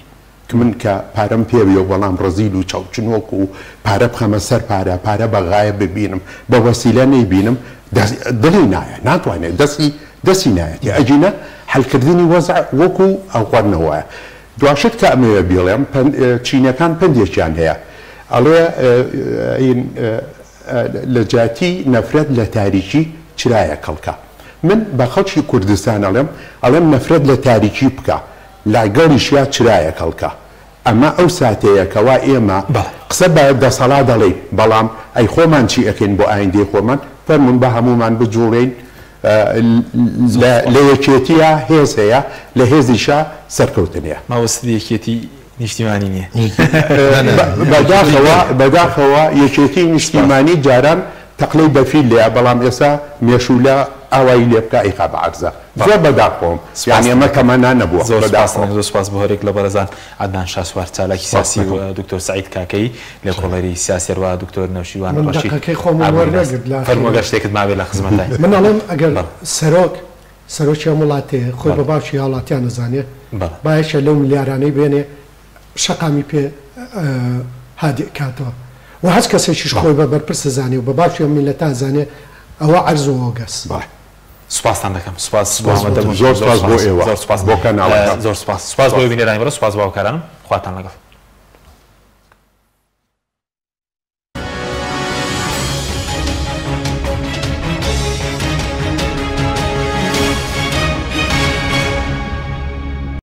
کە من کە پارەم پێویە بەڵام ڕەزیل و چاوچنۆک و پارە بخەمە سەر پارە بەغایە ببینم بە وەسیلە نەیبینم دڵی نایە ناتوانێت دەستی نایەتی ئەجینە هەلکردنی وەزع وەکو ئەوقواردنەوەیە دواشت کە ئەمەوێ بێڵێم چینەکان پندێکیان هەیە ئەڵێ لە جاتی نەفرەت لە تاریکی چرایە کەڵکە من بە خەڵکی کوردستان ئەڵێم نەفرەت لە تاریکی بکە لاگەڵیشیا چرایە کەڵکە ئەمە ئەو ساتەیەکەوا ئێمە قسە بە دەسەڵات دەڵێ بەڵام ئەی خۆمان چی ئەکەین بۆ ئایندەی خۆمان فەرمون بە هەمومان بجوڵێن لە یەکێتیە هێز هەیە لە هێزیشە سەرکەوتنیە ماوەستی یەکێتی نیشتیمانی نییە بەداخەوە یەکێتی نیشتیمانی جاران تەقلەی بەفیل لێە بەڵام ئێستا مێشولە ئاوایی لێ بکە ئیقا بە عەرزە زۆر بەداخۆم یعنی ئەمە تەمەنا نەبووە زۆر سپاس بۆ هەرێک لە بەرەزان عەدنان شاسوار چالاکی سیاسی و دکتۆر سعید کاکەی لە کۆڵەری سیاسی و دکتۆر نەوشیوان ڕەشید فەرمووەگەر شتێکت مابێت لە خزمەتای من ئەڵێم ئەگەر سەرۆکی وڵاتەیە خۆی بە باوکی هاوڵاتیان نەزانێت باەشە لەو ملیارانەی بێنێ شەقامی پێ هادی کاتەوە و هەست کەسێکیش خۆی بە بەرپرسە زانێ و بە باشی میلەتان زانێ ئەوە عەرز و ئۆگەس سوپاسان دەکەم زۆر سپاس بۆ ئێوە زۆر سپاس بۆ بینەرانی بەرە سوپاس باوکارانم خواتان لەگەڵ